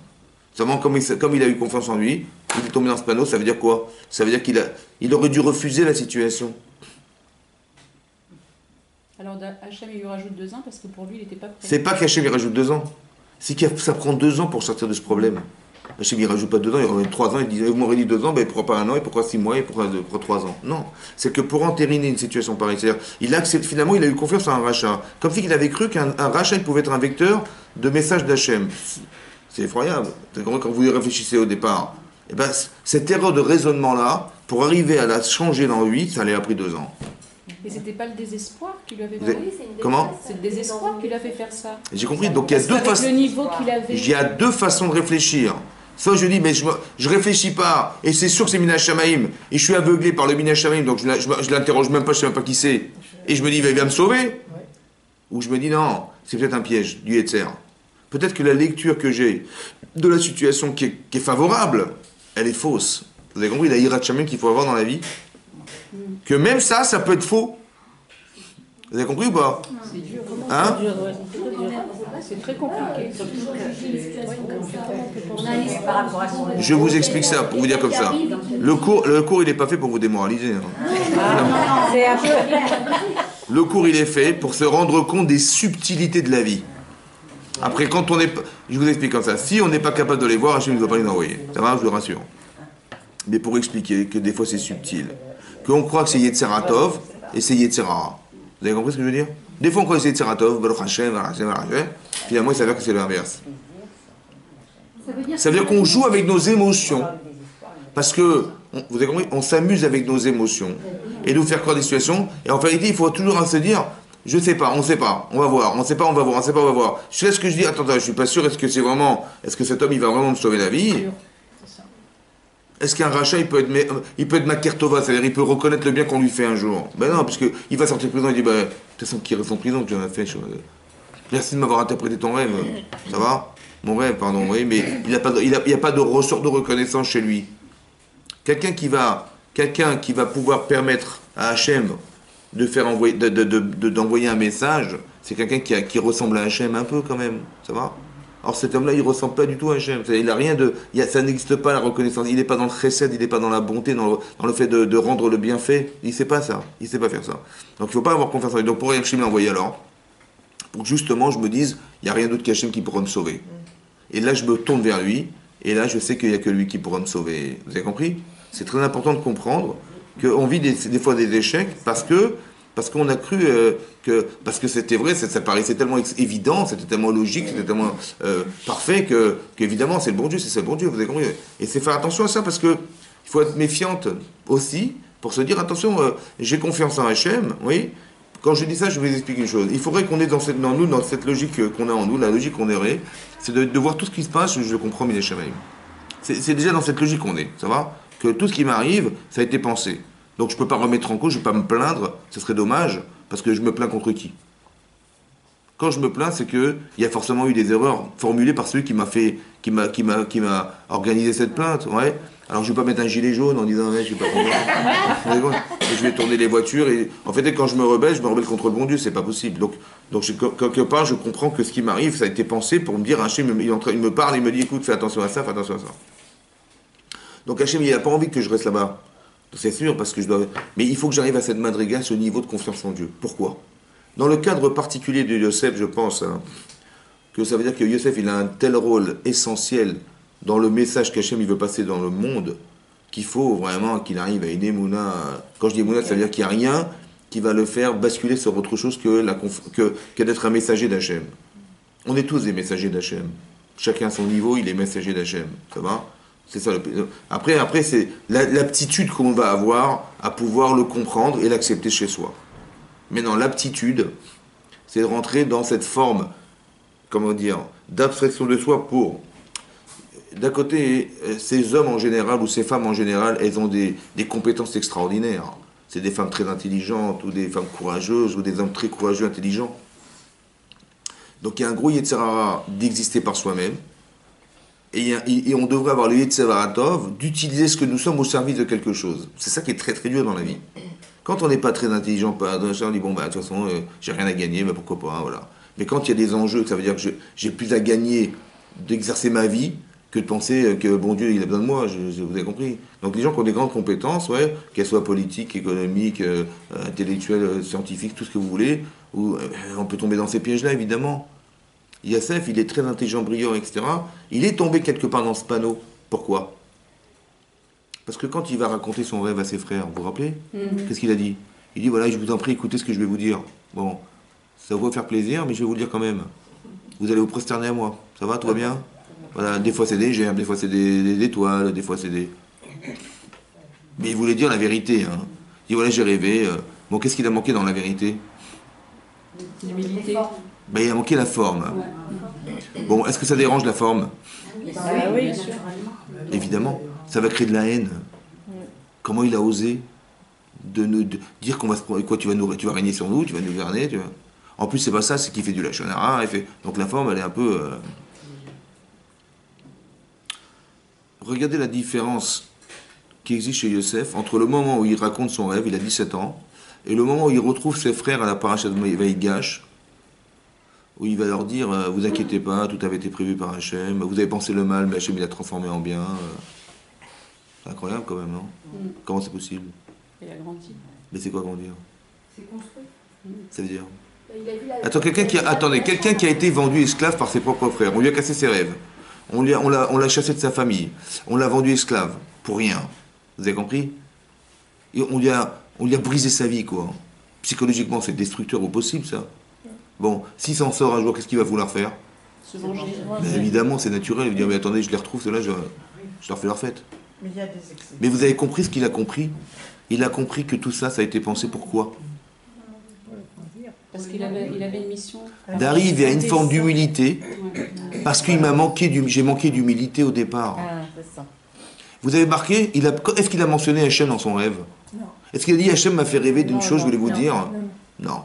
Seulement, comme il a eu confiance en lui, il est tombé dans ce panneau, ça veut dire quoi? Ça veut dire qu'il aurait dû refuser la situation. Alors Hachem, il lui rajoute 2 ans parce que pour lui, il n'était pas prêt. C'est pas qu'Hachem il rajoute 2 ans. C'est que ça prend 2 ans pour sortir de ce problème. Hachem il rajoute pas 2 ans, il rajoute 3 ans, il dit, vous m'aurez dit 2 ans, pourquoi pas 1 an, et pourquoi 6 mois, et pourquoi 3 ans? Non. C'est que pour entériner une situation pareille, c'est-à-dire, il accepte, finalement, il a eu confiance en un rachat. Comme si il avait cru qu'un rachat, il pouvait être un vecteur de message d'Hachem. C'est effroyable. Quand vous y réfléchissez au départ, cette erreur de raisonnement-là, pour arriver à la changer dans lui, ça lui a pris 2 ans. Et c'était pas le désespoir qui lui avait Vous avez- fait. Comment? C'est le désespoir qui lui a fait faire ça. J'ai compris. Donc il y a deux façons. Le niveau qu'il avait. Il y a 2 façons de réfléchir. Soit je dis, mais je réfléchis pas, et c'est sûr que c'est Mina Shamaim, et je suis aveuglé par le Mina Shamaim, donc je l'interroge même pas, je sais même pas qui c'est, et je me dis, il va me sauver. Ou je me dis, non, c'est peut-être un piège du Yetzer. Peut-être que la lecture que j'ai de la situation qui est favorable, elle est fausse. Vous avez compris la Hirat Shamaim qu'il faut avoir dans la vie? Que même ça peut être faux. Vous avez compris ou pas? C'est dur. Hein? C'est très compliqué. Par rapport à son... Je vous explique ça pour vous dire comme ça. Le cours il n'est pas fait pour vous démoraliser. C'est un peu... Le cours il est fait pour se rendre compte des subtilités de la vie. Après quand on est... Je vous explique comme ça. Si on n'est pas capable de les voir, Hachem ne va pas les envoyer. Ça va, je vous rassure. Mais pour expliquer que des fois c'est subtil. Qu'on croit que c'est Yetzeratov et c'est Yetzerara. Vous avez compris ce que je veux dire? Des fois on croit que c'est Yetzeratov, Baruch Hashem, finalement il s'avère que c'est l'inverse. Ça veut dire qu'on joue avec nos émotions. Parce que, vous avez compris, on s'amuse avec nos émotions. Et nous faire croire des situations. Et en vérité, il faut toujours se dire, Je sais pas, on sait pas, on va voir, on sait pas, on va voir, on sait pas, on va voir. Je sais ce que je dis, attends, je suis pas sûr, est-ce que cet homme, il va vraiment me sauver la vie? Est-ce qu'un rachat, il peut être Makertova, c'est-à-dire il peut reconnaître le bien qu'on lui fait un jour? Ben non, parce qu'il va sortir de prison, il dit, ben, de toute façon, qu'il reste en prison, tu en as fait. Merci de m'avoir interprété ton rêve, ça va? Mon rêve, pardon, oui, mais il n'y a pas de ressort de reconnaissance chez lui. Quelqu'un qui va pouvoir permettre à Hachem d'envoyer un message, c'est quelqu'un qui ressemble à Hachem un peu quand même, ça va? Alors cet homme-là, il ne ressemble pas du tout à Hachem. Il a rien ça n'existe pas la reconnaissance. Il n'est pas dans le chesed, il n'est pas dans la bonté, dans le fait de rendre le bienfait. Il ne sait pas ça. Il ne sait pas faire ça. Donc il ne faut pas avoir confiance en lui. Donc pour Hachem l'a envoyé alors, pour que justement je me dise, il n'y a rien d'autre qu'Hachem qui pourra me sauver. Et là je me tourne vers lui, et là je sais qu'il n'y a que lui qui pourra me sauver. Vous avez compris? C'est très important de comprendre qu'on vit des fois des échecs parce qu'on a cru parce que c'était vrai, ça paraissait tellement évident, c'était tellement logique, c'était tellement parfait qu'évidemment c'est le bon Dieu, c'est le bon Dieu, vous avez compris. Et c'est faire attention à ça parce que il faut être méfiante aussi pour se dire attention, j'ai confiance en Hachem, oui. Quand je dis ça, je vais vous expliquer une chose. Il faudrait qu'on ait dans cette logique qu'on a en nous, la logique qu'on aurait, c'est de voir tout ce qui se passe, je comprends Miné Shamaïm. C'est déjà dans cette logique qu'on est, ça va? Que tout ce qui m'arrive, ça a été pensé. Donc je ne peux pas remettre en cause, je ne vais pas me plaindre, ce serait dommage, parce que je me plains contre qui? Quand je me plains, c'est qu'il y a forcément eu des erreurs formulées par celui qui m'a organisé cette plainte, ouais. Alors je ne vais pas mettre un gilet jaune en disant ouais, je suis pas content. Je vais tourner les voitures et en fait quand je me rebelle contre le bon Dieu, c'est pas possible. Donc quelque part je comprends que ce qui m'arrive, ça a été pensé pour me dire Hachem, il me parle, il me dit écoute, fais attention à ça, fais attention à ça. Donc Hachem, il n'a pas envie que je reste là-bas. C'est sûr, parce que je dois. Mais il faut que j'arrive à cette madriga, ce niveau de confiance en Dieu. Pourquoi? Dans le cadre particulier de Yosef, je pense que ça veut dire que Yosef, il a un tel rôle essentiel dans le message qu'Hachem il veut passer dans le monde, qu'il faut vraiment qu'il arrive à une émouna. Quand je dis émouna, ça veut dire qu'il n'y a rien qui va le faire basculer sur autre chose que d'être un messager d'Hachem. On est tous des messagers d'Hachem. Chacun à son niveau, il est messager d'Hachem. Ça va? C'est ça. Après c'est l'aptitude qu'on va avoir à pouvoir le comprendre et l'accepter chez soi. Maintenant, l'aptitude, c'est de rentrer dans cette forme, comment dire, d'abstraction de soi pour... D'un côté, ces hommes en général ou ces femmes en général, elles ont des compétences extraordinaires. C'est des femmes très intelligentes ou des femmes courageuses ou des hommes très courageux, intelligents. Donc il y a un gros Yetzirah d'exister par soi-même. Et on devrait avoir le Yetzevaratov d'utiliser ce que nous sommes au service de quelque chose. C'est ça qui est très très dur dans la vie. Quand on n'est pas très intelligent, on dit bon bah de toute façon j'ai rien à gagner, mais pourquoi pas, voilà. Mais quand il y a des enjeux, ça veut dire que j'ai plus à gagner d'exercer ma vie que de penser que bon Dieu il a besoin de moi, vous avez compris. Donc les gens qui ont des grandes compétences, ouais, qu'elles soient politiques, économiques, intellectuelles, scientifiques, tout ce que vous voulez, on peut tomber dans ces pièges-là évidemment. Yosef, il est très intelligent, brillant, etc. Il est tombé quelque part dans ce panneau. Pourquoi? Parce que quand il va raconter son rêve à ses frères, vous vous rappelez? Qu'est-ce qu'il a dit? Il dit, voilà, je vous en prie, écoutez ce que je vais vous dire. Bon, ça va vous faire plaisir, mais je vais vous le dire quand même. Vous allez vous prosterner à moi. Ça va, tout va bien? Voilà, des fois c'est des gerbes, des fois c'est des étoiles, des fois c'est des... Mais il voulait dire la vérité. Hein. Il dit, voilà, j'ai rêvé. Bon, qu'est-ce qu'il a manqué dans la vérité? L'humilité. Ben, il a manqué la forme. Bon, est-ce que ça dérange la forme? Oui, bien sûr. Évidemment. Ça va créer de la haine. Comment il a osé de dire qu'on va se... Quoi, tu vas régner sur nous, tu vas nous gouverner, tu vas... En plus, c'est pas ça, c'est qu'il fait du lachonara. Donc la forme, elle est un peu... Regardez la différence qui existe chez Yosef entre le moment où il raconte son rêve, il a 17 ans, et le moment où il retrouve ses frères à la paracha de Vaïgash, où il va leur dire vous inquiétez pas, tout avait été prévu par Hachem, vous avez pensé le mal, mais Hachem il a transformé en bien. C'est incroyable quand même, non? Comment c'est possible? Il a grandi. Mais c'est quoi grandir? C'est construit. Ça veut dire? Il a vu la... Attends, quelqu'un qui a été vendu esclave par ses propres frères, on lui a cassé ses rêves, on l'a chassé de sa famille, on l'a vendu esclave, pour rien. Vous avez compris? Et on lui a brisé sa vie, quoi. Psychologiquement, c'est destructeur au possible, ça. Bon, s'il s'en sort un jour, qu'est-ce qu'il va vouloir faire? Se venger. Mais évidemment, c'est naturel. Il va dire, mais attendez, je les retrouve, ceux-là, je leur fais leur fête. Mais il y a des excès. Mais vous avez compris ce qu'il a compris? Il a compris que tout ça, ça a été pensé pour quoi? Parce qu'il avait une mission. D'arriver à une forme d'humilité, parce qu'il m'a manqué, j'ai manqué d'humilité au départ. Ah, c'est ça. Vous avez marqué, est-ce qu'il a mentionné Hachem dans son rêve? Non. Est-ce qu'il a dit Hachem m'a fait rêver d'une chose, je voulais vous non, dire? non. Non.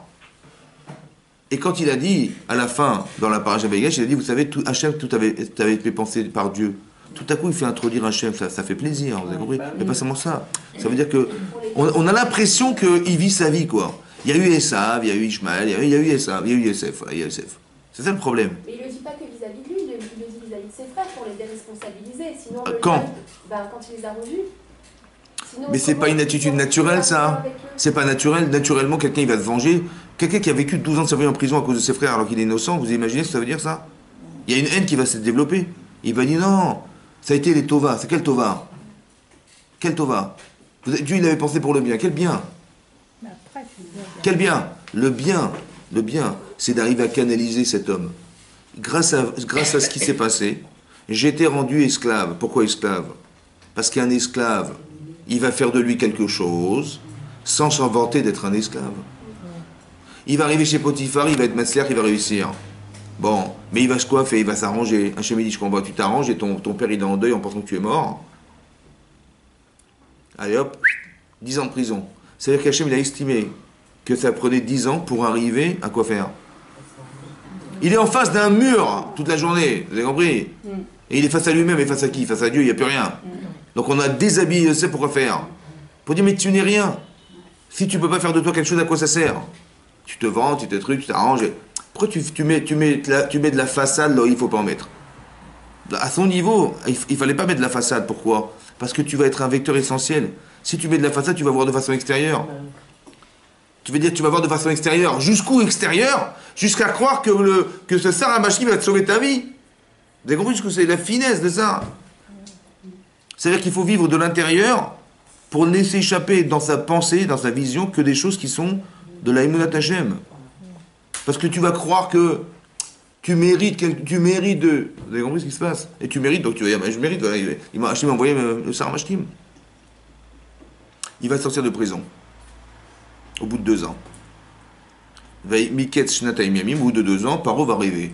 Et quand il a dit, à la fin, dans la paracha Vaïgash, il a dit, vous savez, Hachem, tout avait été pensé par Dieu. Tout à coup, il fait introduire Hachem, ça fait plaisir, vous avez compris? Mais pas seulement ça. Ça veut dire que on a l'impression qu'il vit sa vie, quoi. Il y a eu Esav, il y a eu Ishmaël, il y a eu Esav, il y a eu Yosef, voilà, il y a Yosef. C'est ça le problème. Mais il ne le dit pas que vis-à-vis de lui, il le dit vis-à-vis de ses frères pour les déresponsabiliser. Sinon, Quand quand il les a revus. Sinon, Mais c'est pas une attitude naturelle, ça. C'est pas naturel. Naturellement, quelqu'un il va se venger. Quelqu'un qui a vécu 12 ans de sa vie en prison à cause de ses frères alors qu'il est innocent, vous imaginez ce que ça veut dire, ça? Il y a une haine qui va se développer. Il va dire non, ça a été les Tova. C'est quel Tova? Quel Tova? Dieu, il avait pensé pour le bien. Quel bien? Quel bien? Le bien, c'est d'arriver à canaliser cet homme. Grâce à ce qui s'est passé, j'ai été rendu esclave. Pourquoi esclave? Parce qu'un esclave, il va faire de lui quelque chose sans s'en vanter d'être un esclave. Il va arriver chez Potiphar, il va être matzliach, il va réussir. Bon, mais il va se coiffer, il va s'arranger. Un chémidi, je comprends, tu t'arranges et ton père il est en deuil en pensant que tu es mort. Allez hop, 10 ans de prison. C'est-à-dire qu'Hachem il a estimé que ça prenait 10 ans pour arriver à quoi faire. Il est en face d'un mur toute la journée, vous avez compris? Et il est face à lui-même et face à qui? Face à Dieu, il n'y a plus rien. Donc on a déshabillé Yosef pour quoi faire? Pour dire mais tu n'es rien. Si tu ne peux pas faire de toi quelque chose, à quoi ça sert? Tu te vends, tu te trucs, tu t'arranges. Pourquoi tu mets de la façade là où il ne faut pas en mettre? À son niveau, il ne fallait pas mettre de la façade. Pourquoi? Parce que tu vas être un vecteur essentiel. Si tu mets de la façade, tu vas voir de façon extérieure. Tu veux dire tu vas voir de façon extérieure. Jusqu'où extérieure? Jusqu'à croire que ce Sarah Machki va te sauver ta vie. Vous avez compris ce que c'est la finesse de ça? C'est-à-dire qu'il faut vivre de l'intérieur pour laisser échapper dans sa pensée, dans sa vision, que des choses qui sont de la Emunat Hashem. Parce que tu vas croire que tu mérites de... Vous avez compris ce qui se passe? Et tu mérites, donc tu vas dire, je mérite, voilà, Hachem m'a envoyé le Sarah Mashkim. Il va sortir de prison. Au bout de 2 ans. Miket Shnatayim Yamim, au bout de 2 ans, Paro va arriver.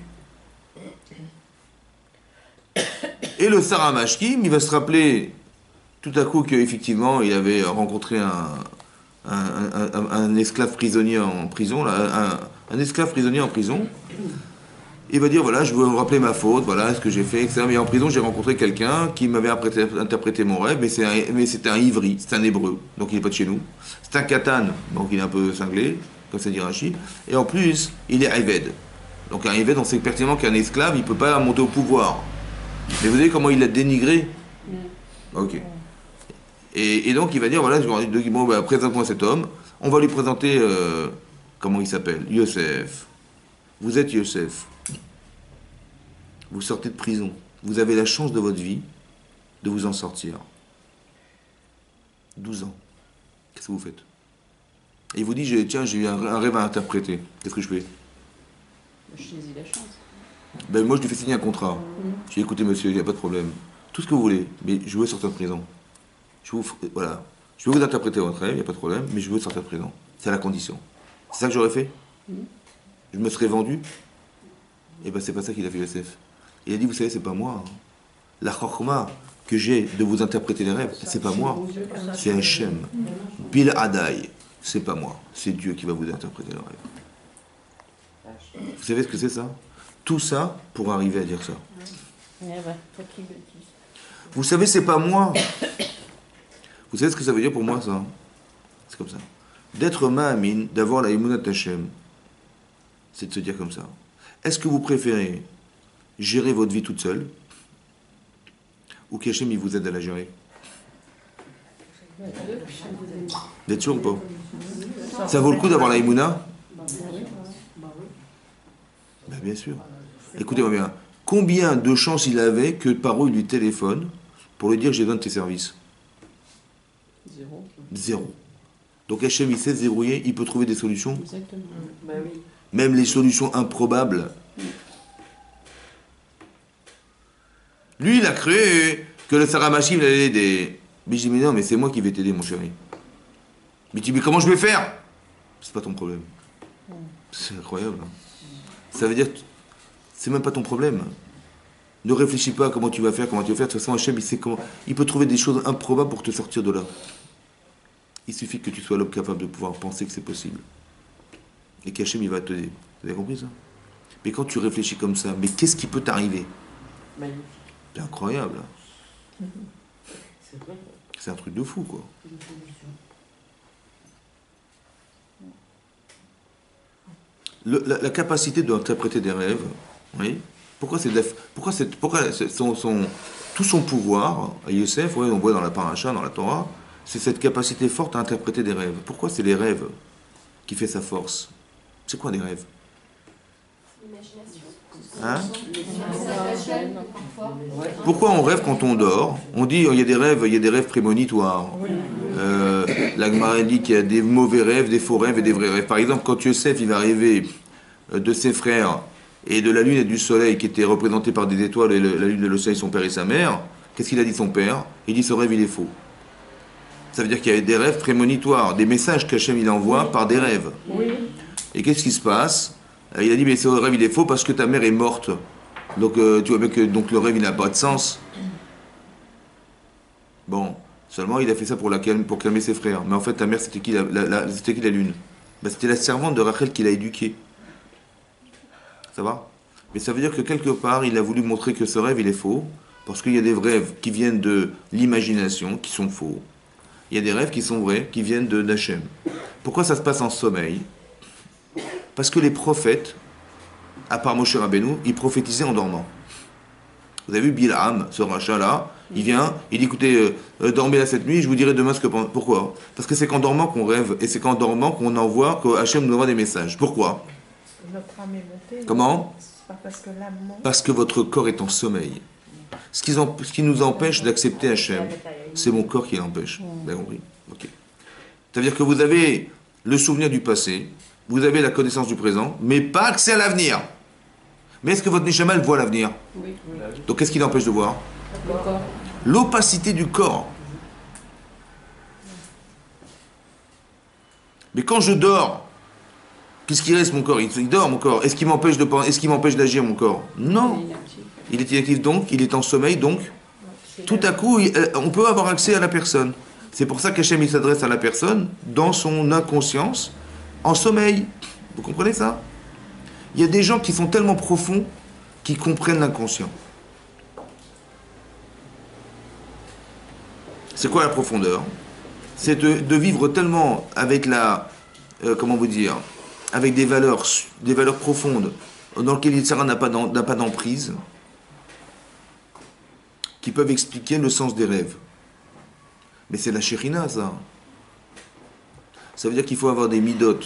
Et le Sarah Mashkim, il va se rappeler tout à coup qu'effectivement, il avait rencontré un esclave prisonnier en prison, un esclave prisonnier en prison. Il va dire, voilà, je veux me rappeler ma faute, voilà ce que j'ai fait, etc. Mais en prison, j'ai rencontré quelqu'un qui m'avait interprété mon rêve, mais c'était un ivri, c'est un hébreu, donc il n'est pas de chez nous. C'est un katan, donc il est un peu cinglé, comme ça dit Rashi. Et en plus, il est Eved. Donc un Eved, on sait pertinemment qu'un esclave, il ne peut pas monter au pouvoir. Mais vous savez comment il l'a dénigré? Ok. Et donc il va dire, voilà, bon, bah, présente-moi cet homme. On va lui présenter, comment il s'appelle? Yosef. Vous êtes Yosef. Vous sortez de prison. Vous avez la chance de votre vie de vous en sortir. 12 ans. Qu'est-ce que vous faites? Et il vous dit, tiens, j'ai eu un rêve à interpréter. Qu'est-ce que je fais? Je saisis la chance. Ben, moi, je lui fais signer un contrat. Je lui ai dit, écoutez, monsieur, il n'y a pas de problème. Tout ce que vous voulez, mais je veux sortir de prison. Voilà. Je veux vous interpréter votre rêve, il n'y a pas de problème, mais je veux sortir de prison. C'est la condition. C'est ça que j'aurais fait? Je me serais vendu? Et ben, c'est pas ça qu'il a fait, Yosef. Il a dit, vous savez, c'est pas moi. Hein. La chorma que j'ai de vous interpréter les rêves, c'est pas moi. C'est Hachem. Bil Adai. C'est pas moi. C'est Dieu qui va vous interpréter les rêves. Vous savez ce que c'est ça? Tout ça pour arriver à dire ça. Vous savez, c'est pas moi. Vous savez ce que ça veut dire pour moi, ça? C'est comme ça. D'être ma'amin, d'avoir la Emunat Hashem, c'est de se dire comme ça. Est-ce que vous préférez gérer votre vie toute seule ou qu'Hachem il vous aide à la gérer? Vous êtes sûr ou pas? Ça vaut le coup d'avoir la Emunah? Ben, bien sûr. Écoutez-moi bien. Combien de chances il avait que Paro lui téléphone pour lui dire j'ai besoin de tes services? Zéro. Donc Hachem il sait se débrouiller, il peut trouver des solutions. Exactement. Même les solutions improbables. Lui il a cru que le Sarah Machim allait l'aider. Mais j'ai dit mais non, mais c'est moi qui vais t'aider mon chéri. Mais tu dis mais comment je vais faire? C'est pas ton problème. C'est incroyable. Ça veut dire, c'est même pas ton problème. Ne réfléchis pas à comment tu vas faire, comment tu vas faire. De toute façon, Hachem, il sait comment. Il peut trouver des choses improbables pour te sortir de là. Il suffit que tu sois l'homme capable de pouvoir penser que c'est possible. Et qu'Hachem, il va te dire. Vous avez compris ça? Mais quand tu réfléchis comme ça, mais qu'est-ce qui peut t'arriver? C'est incroyable. C'est un truc de fou, quoi. La capacité d'interpréter des rêves, oui. Pourquoi tout son pouvoir à Yosef, oui, on voit dans la paracha, dans la Torah, c'est cette capacité forte à interpréter des rêves. Pourquoi c'est les rêves qui fait sa force? C'est quoi des rêves? L'imagination. Hein? Pourquoi on rêve quand on dort? On dit il y a des rêves prémonitoires. La Gemara dit qu'il y a des mauvais rêves, des faux rêves et des vrais rêves. Par exemple, quand Yosef il va rêver de ses frères et de la lune et du soleil qui étaient représentés par des étoiles, et la lune et le soleil, son père et sa mère, qu'est-ce qu'il a dit son père? Il dit ce rêve il est faux. Ça veut dire qu'il y a des rêves prémonitoires, des messages qu'Hachem il envoie par des rêves. Et qu'est-ce qui se passe? Il a dit mais ce rêve il est faux parce que ta mère est morte. Donc tu vois bien que donc, le rêve il n'a pas de sens. Bon, seulement il a fait ça pour calmer ses frères. Mais en fait ta mère c'était qui la lune? C'était la servante de Rachel qui l'a éduquée. Ça va? Mais ça veut dire que quelque part il a voulu montrer que ce rêve il est faux. Parce qu'il y a des rêves qui viennent de l'imagination, qui sont faux. Il y a des rêves qui sont vrais, qui viennent d'Hachem. Pourquoi ça se passe en sommeil? Parce que les prophètes, à part Moshe Rabbeinu, ils prophétisaient en dormant. Vous avez vu Bilham, ce rachat-là, il vient, il dit écoutez, dormez là cette nuit, je vous dirai demain ce que... Pourquoi? Parce que c'est qu'en dormant qu'on rêve, et c'est qu'en dormant qu'on envoie, que Hachem nous envoie des messages. Pourquoi? Notre âme est montée. Comment? C'est pas parce que l'âme monte. Parce que votre corps est en sommeil. Ce qui nous empêche d'accepter Hachem, c'est mon corps qui l'empêche. Vous avez compris? Ok. C'est-à-dire que vous avez le souvenir du passé, vous avez la connaissance du présent, mais pas accès à l'avenir. Mais est-ce que votre Neshama, elle voit l'avenir? Oui. Donc qu'est-ce qui l'empêche de voir? Le corps. L'opacité du corps. Mais quand je dors, qu'est-ce qui reste mon corps? Il dort mon corps. Est-ce qu'il m'empêche de penser? Est-ce qu'il m'empêche d'agir mon corps? Non. Il est inactif donc, il est en sommeil donc. Tout à coup, on peut avoir accès à la personne. C'est pour ça qu'Hachem il s'adresse à la personne dans son inconscience, en sommeil. Vous comprenez ça? Il y a des gens qui sont tellement profonds qu'ils comprennent l'inconscient. C'est quoi la profondeur? C'est de vivre tellement avec comment vous dire, avec des valeurs profondes dans lesquelles Yitzhara n'a pas d'emprise, qui peuvent expliquer le sens des rêves. Mais c'est la Shekhinah, ça. Ça veut dire qu'il faut avoir des midot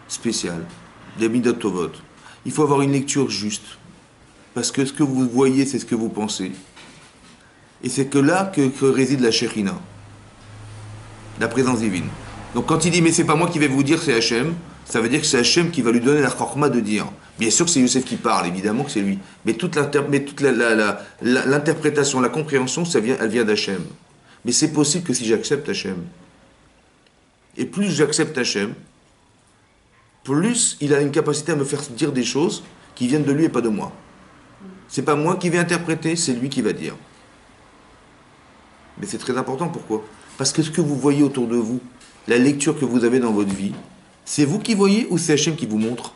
spéciales, des midot tovot. Il faut avoir une lecture juste. Parce que ce que vous voyez, c'est ce que vous pensez. Et c'est que là que réside la Shekhinah, la présence divine. Donc quand il dit, mais c'est pas moi qui vais vous dire, c'est Hachem, ça veut dire que c'est Hachem qui va lui donner la chorma de dire. Bien sûr que c'est Yosef qui parle, évidemment que c'est lui. Mais toute l'interprétation, la compréhension, elle vient d'Hachem. Mais c'est possible que si j'accepte Hachem, et plus j'accepte Hachem, plus il a une capacité à me faire dire des choses qui viennent de lui et pas de moi. C'est pas moi qui vais interpréter, c'est lui qui va dire. Mais c'est très important, pourquoi? Parce que ce que vous voyez autour de vous, la lecture que vous avez dans votre vie, c'est vous qui voyez ou c'est Hachem qui vous montre?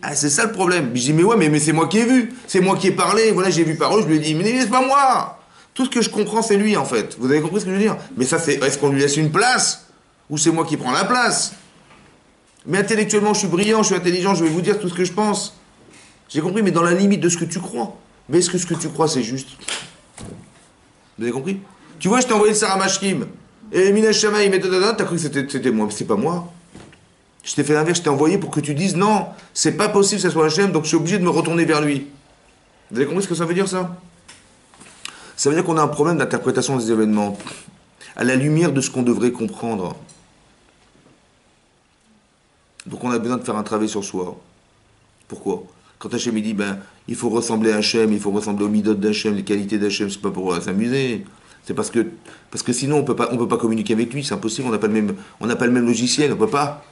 Ah, c'est ça le problème. Je dis, mais ouais, mais c'est moi qui ai vu, c'est moi qui ai parlé, voilà, j'ai vu par eux, je lui ai dit, mais c'est pas moi! Tout ce que je comprends, c'est lui, en fait. Vous avez compris ce que je veux dire? Mais ça, est-ce qu'on lui laisse une place? Ou c'est moi qui prends la place? Mais intellectuellement, je suis brillant, je suis intelligent, je vais vous dire tout ce que je pense. J'ai compris, mais dans la limite de ce que tu crois. Mais est-ce que ce que tu crois, c'est juste? Vous avez compris? Tu vois, je t'ai envoyé le Sarah Mashkim. Et Minash Shamaï, mais t'as cru que c'était moi. Mais c'est pas moi. Je t'ai fait l'inverse, je t'ai envoyé pour que tu dises non, c'est pas possible que ce soit Hachem, donc je suis obligé de me retourner vers lui. Vous avez compris ce que ça veut dire, ça? Ça veut dire qu'on a un problème d'interprétation des événements à la lumière de ce qu'on devrait comprendre. Donc on a besoin de faire un travail sur soi. Pourquoi? Quand Hachem il dit, il faut ressembler à Hachem, il faut ressembler aux midot d'Hachem, les qualités d'Hachem, c'est pas pour s'amuser. C'est parce que sinon on peut pas communiquer avec lui, c'est impossible, on n'a pas le même logiciel, on peut pas.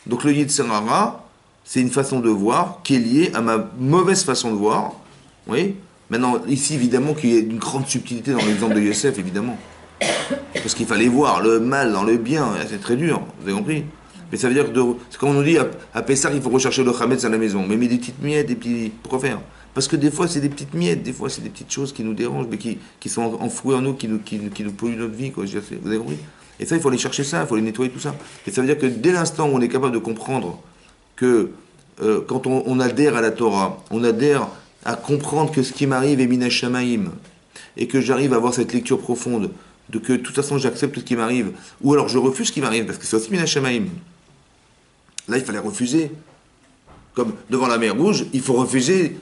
Donc le Yetzer Hara, c'est une façon de voir qui est liée à ma mauvaise façon de voir. Oui. Maintenant, ici, évidemment, qu'il y a une grande subtilité dans l'exemple de Yosef, évidemment. Parce qu'il fallait voir le mal dans le bien, c'est très dur, vous avez compris. Mais ça veut dire que, c'est comme on nous dit, à Pessah, il faut rechercher le Hametz à la maison. Mais des petites miettes, des petits... Pourquoi faire? Parce que des fois, c'est des petites miettes, des fois, c'est des petites choses qui nous dérangent, mais qui sont enfouies en nous, qui nous polluent notre vie, quoi. Vous avez compris? Et ça, il faut aller chercher ça, il faut aller nettoyer tout ça. Et ça veut dire que dès l'instant où on est capable de comprendre que quand on adhère à la Torah, on adhère à comprendre que ce qui m'arrive est Mina Shamaim, et que j'arrive à avoir cette lecture profonde, de que de toute façon j'accepte ce qui m'arrive, ou alors je refuse ce qui m'arrive, parce que c'est aussi Mina Shamaim. Là, il fallait refuser. Comme devant la mer Rouge, il faut refuser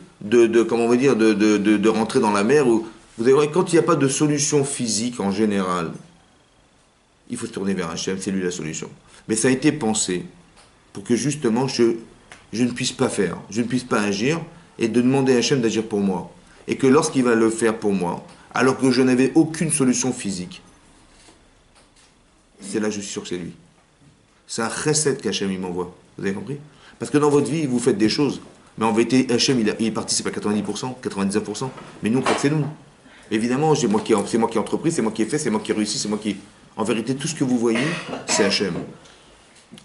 comment on va dire, de rentrer dans la mer. Où, vous allez voir, quand il n'y a pas de solution physique en général, il faut se tourner vers Hachem, c'est lui la solution. Mais ça a été pensé pour que justement je ne puisse pas faire, je ne puisse pas agir, et de demander à Hachem d'agir pour moi. Et que lorsqu'il va le faire pour moi, alors que je n'avais aucune solution physique, c'est là que je suis sûr que c'est lui. C'est un chesed qu'Hachem il m'envoie. Vous avez compris? Parce que dans votre vie, vous faites des choses, mais en vérité, Hachem il participe à 90%, 99%, mais nous, on croit que c'est nous. Évidemment, c'est moi qui ai entrepris, c'est moi qui ai fait, c'est moi qui ai réussi, c'est moi qui... En vérité, tout ce que vous voyez, c'est Hachem.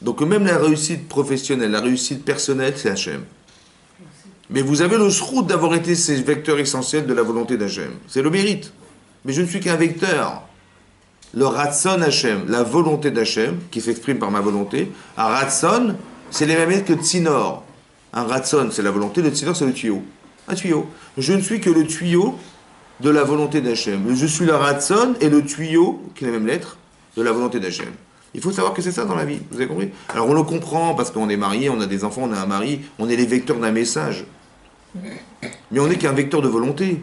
Donc même la réussite professionnelle, la réussite personnelle, c'est Hachem. Mais vous avez le srout d'avoir été ces vecteurs essentiels de la volonté d'Hachem. C'est le mérite. Mais je ne suis qu'un vecteur. Le Ratson Hachem, la volonté d'Hachem, qui s'exprime par ma volonté, un Ratson, c'est les mêmes que Tsinor. Un Ratson, c'est la volonté, le Tsinor, c'est le tuyau. Un tuyau. Je ne suis que le tuyau de la volonté d'Hachem. Je suis le Ratson et le tuyau, qui est la même lettre, de la volonté d'Hachem. Il faut savoir que c'est ça dans la vie, vous avez compris? Alors on le comprend parce qu'on est marié, on a des enfants, on a un mari, on est les vecteurs d'un message. Mais on n'est qu'un vecteur de volonté.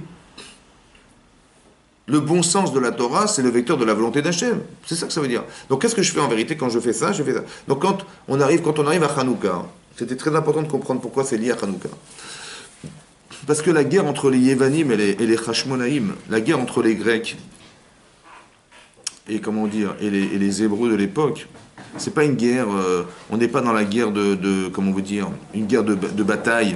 Le bon sens de la Torah, c'est le vecteur de la volonté d'Hachem. C'est ça que ça veut dire. Donc qu'est-ce que je fais en vérité quand je fais ça? Je fais ça. Donc quand on arrive à Hanouka, c'était très important de comprendre pourquoi c'est lié à Hanouka. Parce que la guerre entre les Yevanim et les Hashmonaïm, la guerre entre les Grecs et comment dire et les Hébreux de l'époque, c'est pas une guerre. On n'est pas dans la guerre comment vous dire, une guerre de bataille.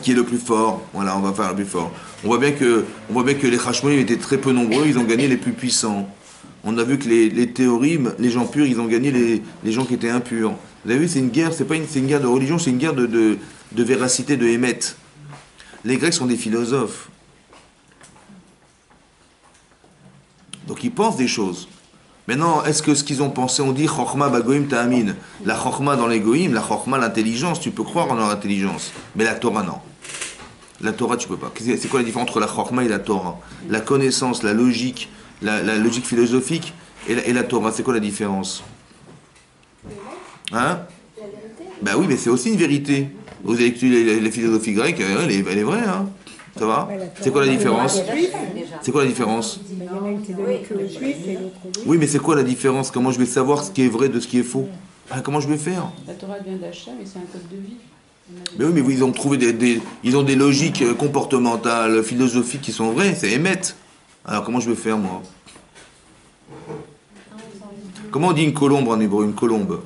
Qui est le plus fort? Voilà, on va faire le plus fort. On voit bien que les Hashmonaïm étaient très peu nombreux, ils ont gagné les plus puissants. On a vu que les théorim, les gens purs, ils ont gagné les gens qui étaient impurs. Vous avez vu, c'est une guerre, c'est une guerre de religion, c'est une guerre de véracité, de émet. Les Grecs sont des philosophes. Donc ils pensent des choses. Maintenant, est-ce que ce qu'ils ont pensé, on dit Chochma bagoim ta'amin. La Chochma dans les goïm, la Chochma, l'intelligence, tu peux croire en leur intelligence. Mais la Torah, non. La Torah, tu peux pas. C'est quoi la différence entre la Chochma et la Torah? La connaissance, la logique, la logique philosophique et la Torah, c'est quoi la différence? Hein? La vérité. Ben oui, mais c'est aussi une vérité. Vous avez étudié la philosophie grecque, elle est vraie, hein? Ça va? C'est quoi la différence? C'est quoi la différence? Il y en a une qui est donnée que aux Juifs et l'autre aux Juifs. Oui, mais c'est quoi la différence? Comment je vais savoir ce qui est vrai de ce qui est faux? Comment je vais faire? La Torah vient d'Hachem et c'est un code de vie. Mais oui, mais ils ont trouvé ils ont des logiques comportementales, philosophiques qui sont vraies, c'est émettre. Alors comment je vais faire, moi? Comment on dit une colombe en hébreu? Une colombe?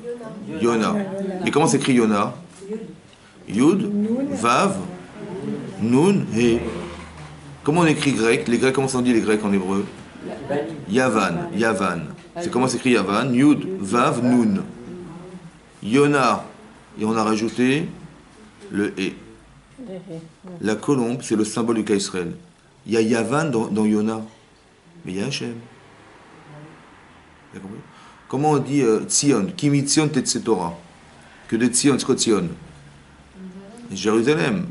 Yona. Et comment s'écrit Yona? Yud, Vav, Nun, He. Comment on écrit grec? Les Grecs, comment on dit les Grecs en hébreu? Yavan, Yavan. C'est comment s'écrit Yavan? Yud, Vav, Nun. Yona. Et on a rajouté le E. La colombe, c'est le symbole du cas Israël. Il y a Yavan dans Yona. Mais il y a Hachem. Vous avez compris? Comment on dit Tzion? Kimi Tzion Tetsetora. Que de Tzion, c'est quoi Tzion? Jérusalem.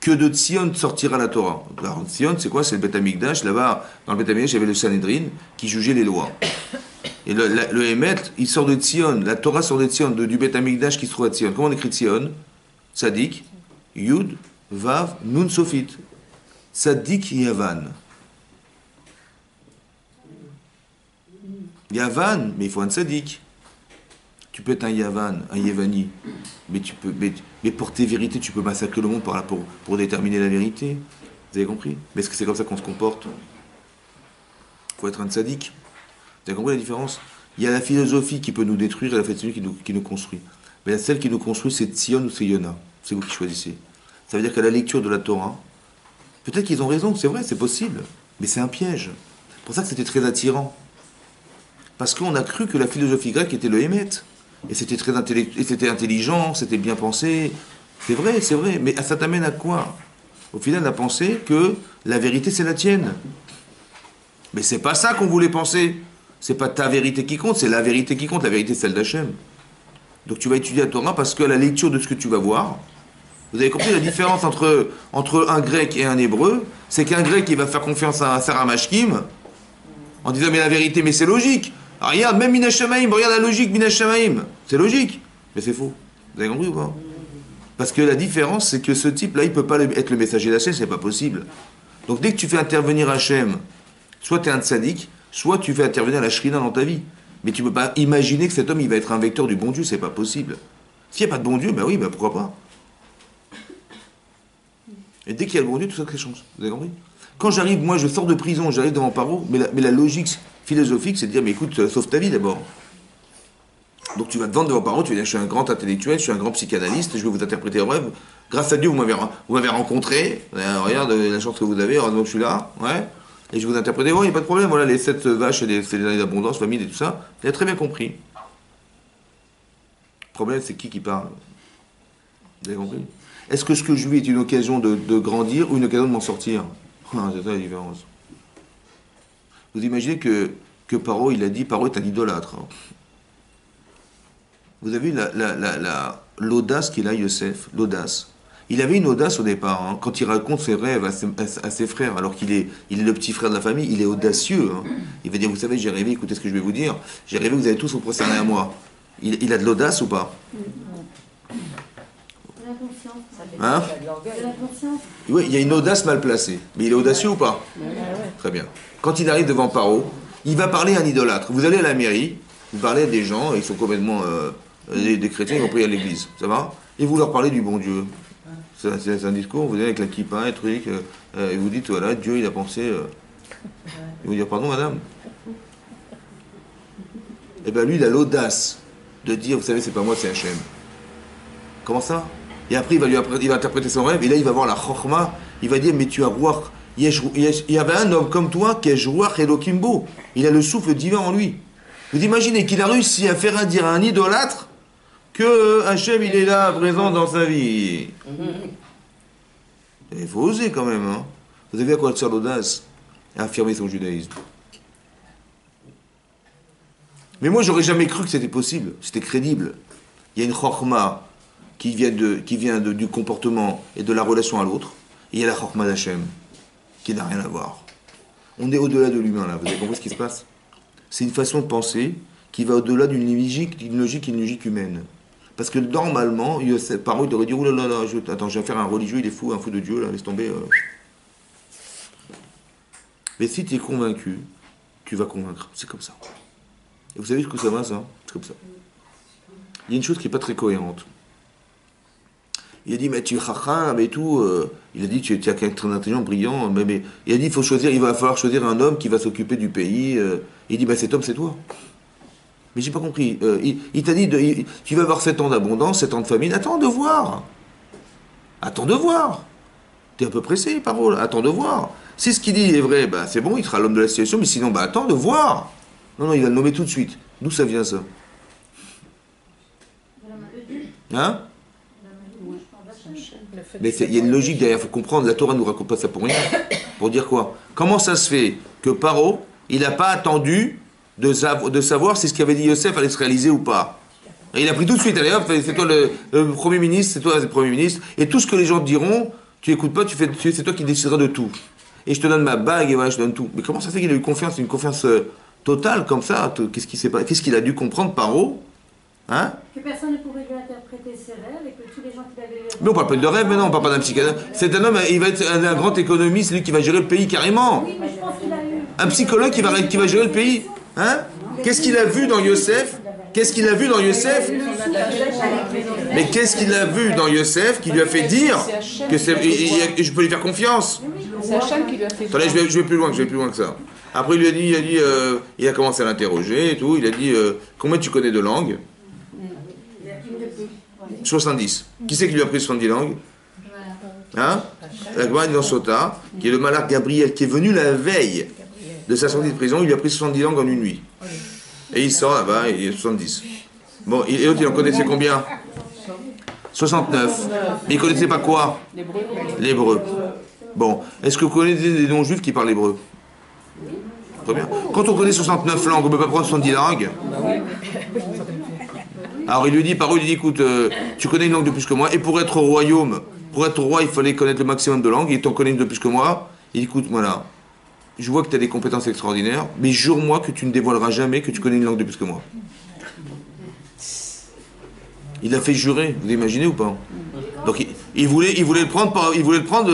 Que de Tzion sortira la Torah. Alors, Tzion, c'est quoi? C'est le Beth Amikdash. Là-bas, dans le Beth Amikdash, il y avait le Sanhedrin qui jugeait les lois. Et le Hémet, il sort de Tzion. La Torah sort de Tzion, du Beth Amikdash qui se trouve à Tzion. Comment on écrit Tzion? Tzadik, Yud, Vav, Nun Sofit. Tzadik Yavan. Yavan, mais il faut un Tzadik. Tu peux être un Yavan, un Yevani, mais pour tes vérités, tu peux massacrer le monde pour déterminer la vérité. Vous avez compris? Mais est-ce que c'est comme ça qu'on se comporte? Il faut être un tzaddik. Vous avez compris la différence? Il y a la philosophie qui peut nous détruire et la philosophie qui nous construit. Mais celle qui nous construit, c'est Tzion ou c'est Yona. C'est vous qui choisissez. Ça veut dire qu'à la lecture de la Torah, peut-être qu'ils ont raison, c'est vrai, c'est possible. Mais c'est un piège. C'est pour ça que c'était très attirant. Parce qu'on a cru que la philosophie grecque était le Hémet. Et c'était très c'était intelligent, c'était bien pensé. C'est vrai. Mais ça t'amène à quoi? Au final, à penser que la vérité, c'est la tienne. Mais c'est pas ça qu'on voulait penser. C'est pas ta vérité qui compte, c'est la vérité qui compte. La vérité, c'est celle d'Hachem. Donc tu vas étudier la Torah parce qu'à la lecture de ce que tu vas voir, vous avez compris la différence entre un grec et un hébreu, c'est qu'un grec, il va faire confiance à un Sarah Mashkim en disant mais la vérité, mais c'est logique. Alors, regarde, même Minashamaim, regarde la logique Minashamaim. C'est logique, mais c'est faux. Vous avez compris ou pas? Parce que la différence, c'est que ce type-là, il ne peut pas être le messager d'Hachem, c'est pas possible. Donc dès que tu fais intervenir Hachem, soit tu es un tzaddik, soit tu fais intervenir la shrina dans ta vie. Mais tu ne peux pas imaginer que cet homme, il va être un vecteur du bon Dieu, c'est pas possible. S'il n'y a pas de bon Dieu, ben oui, ben pourquoi pas? Et dès qu'il y a le bon Dieu, tout ça change. Vous avez compris? Quand j'arrive, moi, je sors de prison, j'arrive devant Paro, mais la logique philosophique, c'est de dire, mais écoute, sauve ta vie d'abord. Donc tu vas te vendre devant Paro, tu vas dire, je suis un grand intellectuel, je suis un grand psychanalyste, je vais vous interpréter en rêve. Grâce à Dieu, vous m'avez rencontré, regarde la chance que vous avez, heureusement que je suis là, ouais. Et je vais vous interpréter, il n'y a pas de problème, voilà, les 7 vaches et les années d'abondance, famille et tout ça, vous avez très bien compris. Le problème, c'est qui parle? Vous avez compris? Est-ce que ce que je vis est une occasion de grandir ou une occasion de m'en sortir? C'est ça la différence. Vous imaginez que Paro, il a dit, Paro est un idolâtre. Vous avez vu l'audace qu'il a, Yosef, l'audace. Il avait une audace au départ, hein, quand il raconte ses rêves à ses frères, alors qu'il est le petit frère de la famille, il est audacieux. Hein. Il va dire, vous savez, j'ai rêvé, écoutez ce que je vais vous dire, j'ai rêvé que vous allez tous vous prosterner à moi. Il a de l'audace ou pas? De la conscience. Hein? De la conscience. Oui, il y a une audace mal placée. Mais il est audacieux ou pas? Très bien. Quand il arrive devant Paro, il va parler à un idolâtre. Vous allez à la mairie, vous parlez à des gens, ils sont complètement des chrétiens, ils vont prier à l'église. Ça va? Et vous leur parlez du bon Dieu. C'est un discours, vous allez avec la kippa, et truc, et vous dites, voilà, Dieu, il a pensé... Il vous dire, pardon, madame? Eh bien, lui, il a l'audace de dire, vous savez, c'est pas moi, c'est Hachem. Comment ça? Et après, il va interpréter son rêve, et là, il va voir la chorma, il va dire, mais tu as roi. Il y avait un homme comme toi qui est Jouach Elokimbo. Il a le souffle divin en lui. Vous imaginez qu'il a réussi à faire dire à un idolâtre que Hachem, il est là, présent dans sa vie. Il faut oser quand même. Hein. Vous avez vu à quoi sert l'audace? À affirmer son judaïsme. Mais moi, j'aurais jamais cru que c'était possible. C'était crédible. Il y a une chorma qui vient du comportement et de la relation à l'autre. Et il y a la chorma d'Hachem, qui n'a rien à voir. On est au-delà de l'humain, là. Vous avez compris ce qui se passe? C'est une façon de penser qui va au-delà d'une logique humaine. Parce que normalement, Paro, il aurait dit, oh là là, attends, je vais faire un religieux, il est fou, un fou de Dieu, là, laisse tomber. Mais si tu es convaincu, tu vas convaincre. C'est comme ça. Et vous savez ce que ça va, ça? C'est comme ça. Il y a une chose qui n'est pas très cohérente. Il a dit, mais tu es chacham et tout. Il a dit, tu es quelqu'un de très intelligent, brillant. Mais il a dit, il va falloir choisir un homme qui va s'occuper du pays. Il dit, cet homme, c'est toi. Mais j'ai pas compris. Il t'a dit, tu vas avoir 7 ans d'abondance, 7 ans de famine. Attends de voir. Attends de voir. T'es un peu pressé, parole. Attends de voir. Si ce qu'il dit est vrai, c'est bon, il sera l'homme de la situation. Mais sinon, attends de voir. Non, il va le nommer tout de suite. D'où ça vient, ça? Hein? Mais il y a une logique derrière, il faut comprendre, la Torah ne nous raconte pas ça pour rien. Pour dire quoi? Comment ça se fait que Paro, il n'a pas attendu de savoir si ce qu'avait dit Yosef allait se réaliser ou pas? Et il a pris tout de suite, allez hop, c'est toi le Premier ministre, c'est toi le Premier ministre, et tout ce que les gens te diront, tu n'écoutes pas, c'est toi qui décideras de tout. Et je te donne ma bague, et voilà, je te donne tout. Mais comment ça se fait qu'il a eu confiance, une confiance totale comme ça? Qu'est-ce qu'il a dû comprendre, Paro? Hein? Que personne ne pouvait lui interpréter ses rêves et que tous les gens qui l'avaient... Mais on parle pas de rêve, mais non, on parle pas d'un psychanalyste. C'est un homme, il va être un grand économiste, lui qui va gérer le pays carrément. Oui, mais je pense qu'il a eu... Un psychologue qui va gérer le pays. Hein? Qu'est-ce qu'il a vu dans Yosef? Qu'est-ce qu'il a vu dans Yosef? Mais qu'est-ce qu'il a vu dans Yosef qui lui a fait dire que je peux lui faire confiance? C'est Hachem qui lui a fait... Attendez, je vais plus loin que ça. Après, il a commencé à l'interroger et tout. Il a dit, combien tu connais de langues? 70. Qui c'est qui lui a appris 70 langues? Hein? La Gemara dans Sota, qui est le malach Gabriel, qui est venu la veille de sa sortie de prison, il lui a pris 70 langues en une nuit. Et il sort là-bas, il est 70. Bon, et l'autre, il en connaissait combien? 69. Mais il connaissait pas quoi? L'hébreu. Bon, est-ce que vous connaissez des non-juifs qui parlent hébreu? Très bien. Quand on connaît 69 langues, on ne peut pas prendre 70 langues. Alors il lui dit, par eux, il dit, écoute, tu connais une langue de plus que moi, et pour être au royaume, pour être roi, il fallait connaître le maximum de langues, et tu en connais une de plus que moi. Il dit, écoute, voilà, je vois que tu as des compétences extraordinaires, mais jure-moi que tu ne dévoileras jamais que tu connais une langue de plus que moi. Il l'a fait jurer, vous imaginez ou pas? Donc il voulait le prendre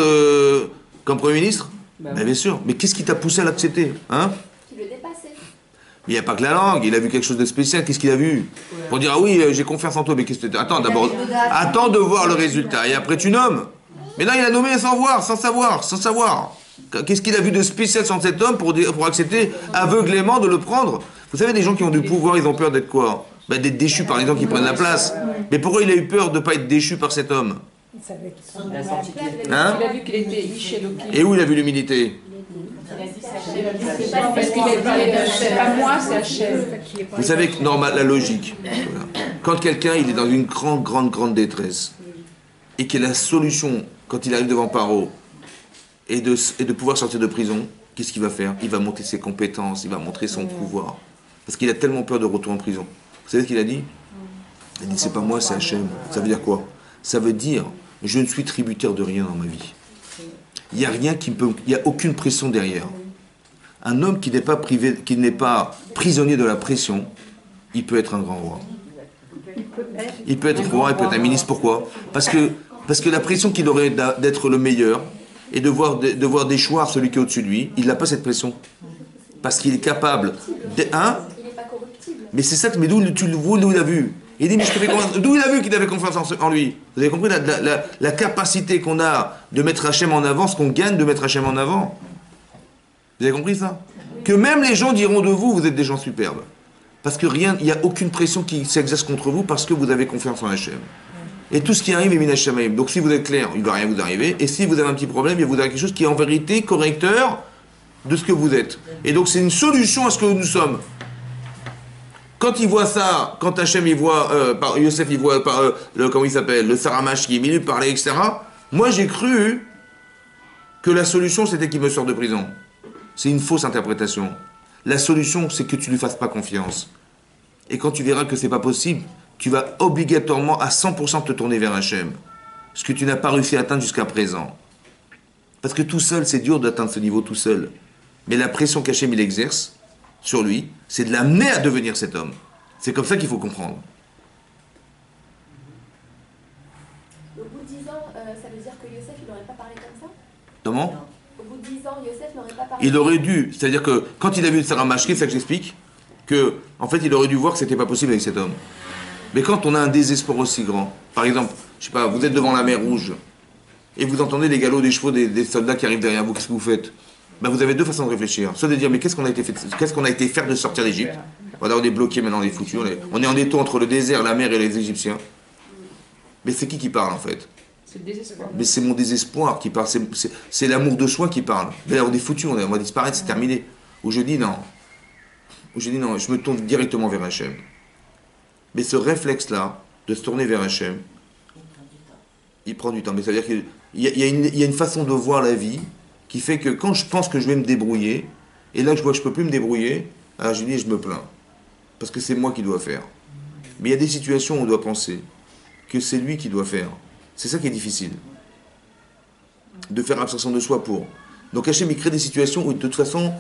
comme Premier ministre? Bien sûr, mais qu'est-ce qui t'a poussé à l'accepter, hein? Qui le dépassait. Il n'y a pas que la langue, il a vu quelque chose de spécial, qu'est-ce qu'il a vu? Pour dire, ah oui, j'ai confiance en toi, mais qu'est-ce que attends, d'abord, attends de voir le résultat, et après tu nommes. Mais là, il a nommé sans voir, sans savoir. Qu'est-ce qu'il a vu de spécial sur cet homme pour accepter aveuglément de le prendre? Vous savez, des gens qui ont du pouvoir, ils ont peur d'être quoi? D'être déchus par les gens qui prennent la place. Mais pourquoi il a eu peur de ne pas être déchu par cet homme? Hein? Il a vu qu'il était Icheloki. Et où il a vu l'humilité? Parce qu'il a dit, c'est pas moi, c'est Hachem. Vous savez que normal, la logique, voilà. Quand quelqu'un il est dans une grande détresse, et que la solution, quand il arrive devant Paro, est de pouvoir sortir de prison, qu'est-ce qu'il va faire? Il va monter ses compétences, il va montrer son pouvoir. Parce qu'il a tellement peur de retourner en prison. Vous savez ce qu'il a dit? Il a dit, c'est pas moi, c'est Hachem. Ça veut dire quoi? Ça veut dire, je ne suis tributaire de rien dans ma vie. Il n'y a rien qui peut... Il n'y a aucune pression derrière. Un homme qui n'est pas prisonnier de la pression, il peut être un grand roi. Il peut être roi, il peut être un ministre. Pourquoi? Parce que la pression qu'il aurait d'être le meilleur et de voir déchoir celui qui est au-dessus de lui, il n'a pas cette pression. Parce qu'il est capable... Mais c'est ça, mais d'où il a vu? Il dit, mais je te fais confiance. D'où il a vu qu'il avait confiance en lui? Vous avez compris la capacité qu'on a de mettre Hachem en avant, ce qu'on gagne de mettre Hachem en avant? Vous avez compris ça? Que même les gens diront de vous, vous êtes des gens superbes. Parce que il n'y a aucune pression qui s'exerce contre vous parce que vous avez confiance en Hachem. Et tout ce qui arrive est min Hachem. Donc si vous êtes clair, il ne va rien vous arriver. Et si vous avez un petit problème, il va vous arriver quelque chose qui est en vérité correcteur de ce que vous êtes. Et donc c'est une solution à ce que nous sommes. Quand il voit ça, quand Hachem il voit, Yosef il voit comment il s'appelle, le Saramash qui est venu parler, etc. Moi j'ai cru que la solution c'était qu'il me sorte de prison. C'est une fausse interprétation. La solution c'est que tu lui fasses pas confiance. Et quand tu verras que c'est pas possible, tu vas obligatoirement à 100% te tourner vers Hachem. Ce que tu n'as pas réussi à atteindre jusqu'à présent. Parce que tout seul, c'est dur d'atteindre ce niveau tout seul. Mais la pression qu'Hachem il exerce sur lui, c'est de l'amener à devenir cet homme. C'est comme ça qu'il faut comprendre. Au bout de 10 ans, ça veut dire que Yosef, il n'aurait pas parlé comme ça? Comment? Au bout de 10 ans, Yosef n'aurait pas parlé. Il aurait dû, c'est-à-dire que quand il a vu Sarah Mashki, c'est ça que j'explique, que en fait il aurait dû voir que c'était pas possible avec cet homme. Mais quand on a un désespoir aussi grand, par exemple, je sais pas, vous êtes devant la mer Rouge et vous entendez les galops des chevaux des soldats qui arrivent derrière vous, qu'est-ce que vous faites? Ben, vous avez deux façons de réfléchir. Soit de dire, mais qu'est-ce qu'on a été faire de sortir d'Égypte? Voilà, on est bloqué maintenant, on est foutus. On est en étau entre le désert, la mer et les Égyptiens. Mais c'est qui parle en fait? C'est le désespoir. Mais c'est mon désespoir qui parle, c'est l'amour de soi qui parle. Là, on est foutus, on va disparaître, c'est terminé. Où je dis non. Je me tourne directement vers Hachem. Mais ce réflexe-là, de se tourner vers Hachem, il prend du temps. Mais ça veut dire qu'il y a une façon de voir la vie qui fait que quand je pense que je vais me débrouiller, et là je vois que je ne peux plus me débrouiller, alors je dis je me plains. Parce que c'est moi qui dois faire. Mais il y a des situations où on doit penser que c'est lui qui doit faire. C'est ça qui est difficile. De faire abstraction de soi pour. Donc Hachem il crée des situations où de toute façon,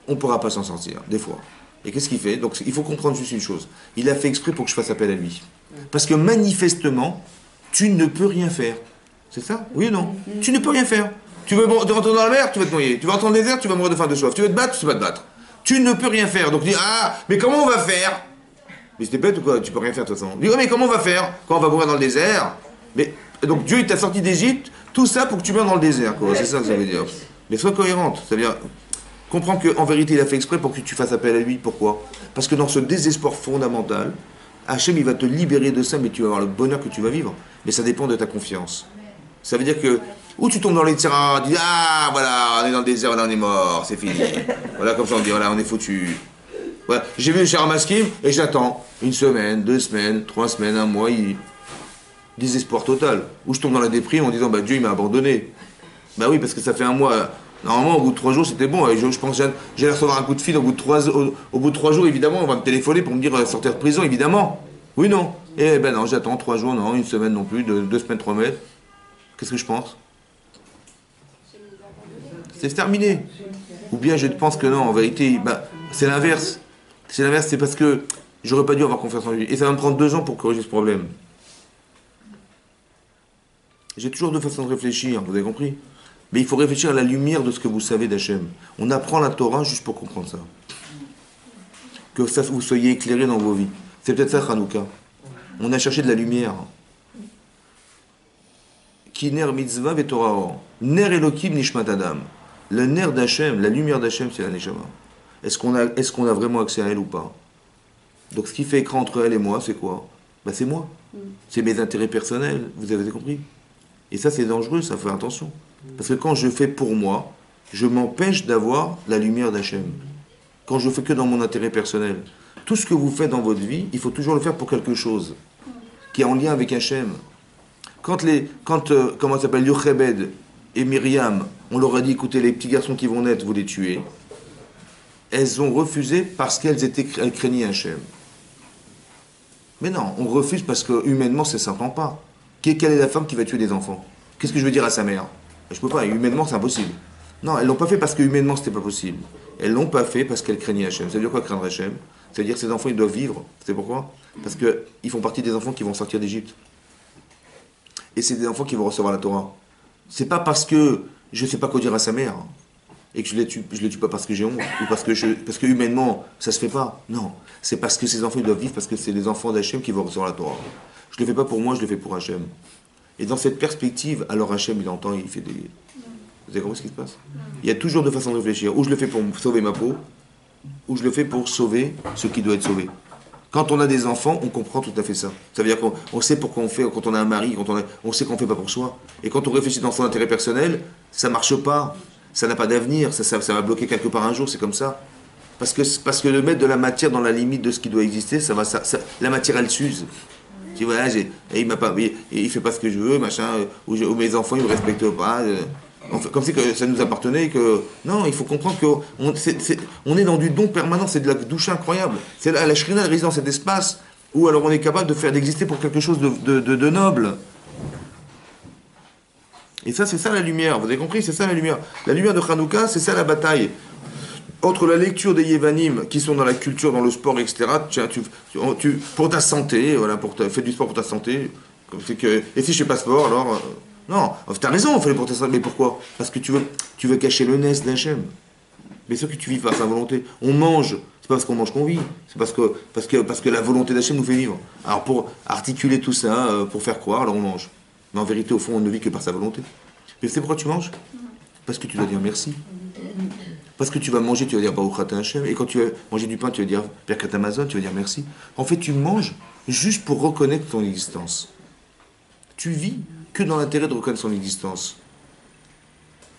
on ne pourra pas s'en sortir, des fois. Et qu'est-ce qu'il fait? Donc il faut comprendre juste une chose. Il a fait exprès pour que je fasse appel à lui. Parce que manifestement, tu ne peux rien faire. C'est ça? Oui ou non? Tu ne peux rien faire. Tu veux rentrer dans la mer, tu vas te noyer. Tu vas rentrer dans le désert, tu vas mourir de faim, de soif. Tu veux te battre, tu vas te battre. Tu ne peux rien faire. Donc tu dis, ah, mais comment on va faire? Mais c'était bête ou quoi? Tu peux rien faire de toute façon. Tu dis, oh, mais comment on va faire quand on va mourir dans le désert? Mais donc Dieu il t'a sorti d'Égypte, tout ça pour que tu meurs dans le désert, quoi. C'est ça que ça veut dire. Mais sois cohérente. Ça veut dire, comprends qu'en vérité il a fait exprès pour que tu fasses appel à lui. Pourquoi? Parce que dans ce désespoir fondamental, Hachem, il va te libérer de ça, mais tu vas avoir le bonheur que tu vas vivre. Mais ça dépend de ta confiance. Ça veut dire que, ou tu tombes dans les terrains, tu dis, ah, voilà, on est dans le désert, là, on est mort, c'est fini. Voilà, comme ça, on dit, voilà, on est foutu. Voilà. J'ai vu le cher Maskim, et j'attends. 1 semaine, 2 semaines, 3 semaines, 1 mois, désespoir total. Ou je tombe dans la déprime en disant, bah, Dieu, il m'a abandonné. Bah oui, parce que ça fait 1 mois. Normalement, au bout de 3 jours, c'était bon. Et je pense que j'allais recevoir un coup de fil au bout de 3 jours, évidemment, on va me téléphoner pour me dire sortir de prison, évidemment. Oui, non. Eh ben non, j'attends 3 jours, non, 1 semaine non plus, 2 semaines, 3 mètres. Qu'est-ce que je pense? C'est terminé. Ou bien je pense que non, en vérité, bah, c'est l'inverse. C'est l'inverse, c'est parce que j'aurais pas dû avoir confiance en lui. Et ça va me prendre 2 ans pour corriger ce problème. J'ai toujours 2 façons de réfléchir, vous avez compris? Mais il faut réfléchir à la lumière de ce que vous savez d'Hachem. On apprend la Torah juste pour comprendre ça. Que ça, vous soyez éclairés dans vos vies. C'est peut-être ça, Hanouka. On a cherché de la lumière. Ki ner mitzvah ve'torah or. Ner Elokim nishmat adam. Le ner d'Hachem, la lumière d'Hachem, c'est la neshama. Est-ce qu'on a vraiment accès à elle ou pas? Donc ce qui fait écran entre elle et moi, c'est quoi? Bah, c'est moi. C'est mes intérêts personnels, vous avez compris? Et ça, c'est dangereux, ça fait attention. Parce que quand je fais pour moi, je m'empêche d'avoir la lumière d'Hachem. Quand je fais que dans mon intérêt personnel. Tout ce que vous faites dans votre vie, il faut toujours le faire pour quelque chose qui est en lien avec Hachem. Comment ça s'appelle, Yochebed et Myriam, on leur a dit, écoutez, les petits garçons qui vont naître, vous les tuez. Elles ont refusé parce qu'elles craignaient Hachem. Mais non, on refuse parce que humainement, ça ne s'entend pas. Quelle est la femme qui va tuer des enfants? Qu'est-ce que je veux dire à sa mère? Je peux pas, humainement, c'est impossible. Non, elles l'ont pas fait parce que humainement, c'était pas possible. Elles l'ont pas fait parce qu'elles craignaient Hachem. Ça veut dire quoi, craindre Hachem? Ça veut dire que ces enfants, ils doivent vivre. C'est pourquoi? Parce qu'ils font partie des enfants qui vont sortir d'Égypte. Et c'est des enfants qui vont recevoir la Torah. C'est pas parce que je sais pas quoi dire à sa mère et que je les tue pas parce que j'ai honte ou parce que humainement ça se fait pas. Non, c'est parce que ces enfants ils doivent vivre parce que c'est les enfants d'Hachem qui vont recevoir la Torah. Je le fais pas pour moi, je le fais pour Hachem. Et dans cette perspective, alors Hachem il entend, il fait des. Vous avez compris ce qui se passe? Il y a toujours 2 façons de réfléchir. Ou je le fais pour sauver ma peau, ou je le fais pour sauver ce qui doit être sauvé. Quand on a des enfants, on comprend tout à fait ça. Ça veut dire qu'on sait pourquoi on fait, quand on a un mari, on sait qu'on ne fait pas pour soi. Et quand on réfléchit dans son intérêt personnel, ça ne marche pas, ça n'a pas d'avenir, ça va bloquer quelque part un jour, c'est comme ça. Parce que de mettre de la matière dans la limite de ce qui doit exister, la matière elle s'use. Tu vois, il ne fait pas ce que je veux, machin, ou mes enfants ils ne me respectent pas. Comme si que ça nous appartenait, que non, il faut comprendre qu'on est dans du don permanent, c'est de la douche incroyable. C'est la Shrina réside dans cet espace où alors on est capable d'exister pour quelque chose de noble. Et ça, c'est ça la lumière, vous avez compris, c'est ça la lumière. La lumière de Hanouka, c'est ça la bataille. Entre la lecture des Yevanim qui sont dans la culture, dans le sport, etc., pour ta santé, voilà, fais du sport pour ta santé. Et si je fais pas sport, alors. Non, t'as raison, il fallait pour ta santé, mais pourquoi? Parce que tu veux cacher le nez d'Hachem. Mais ce que tu vis par sa volonté. On mange, c'est pas parce qu'on mange qu'on vit, c'est parce que la volonté d'Hachem nous fait vivre. Alors pour articuler tout ça, pour faire croire, alors on mange. Mais en vérité, au fond, on ne vit que par sa volonté. Mais c'est pourquoi tu manges? Parce que tu dois dire merci. Parce que tu vas manger, tu vas dire Baruch Atah Hachem. Et quand tu vas manger du pain, tu vas dire Birkat Hamazon, tu vas dire merci. En fait, tu manges juste pour reconnaître ton existence. Tu vis que dans l'intérêt de reconnaître son existence.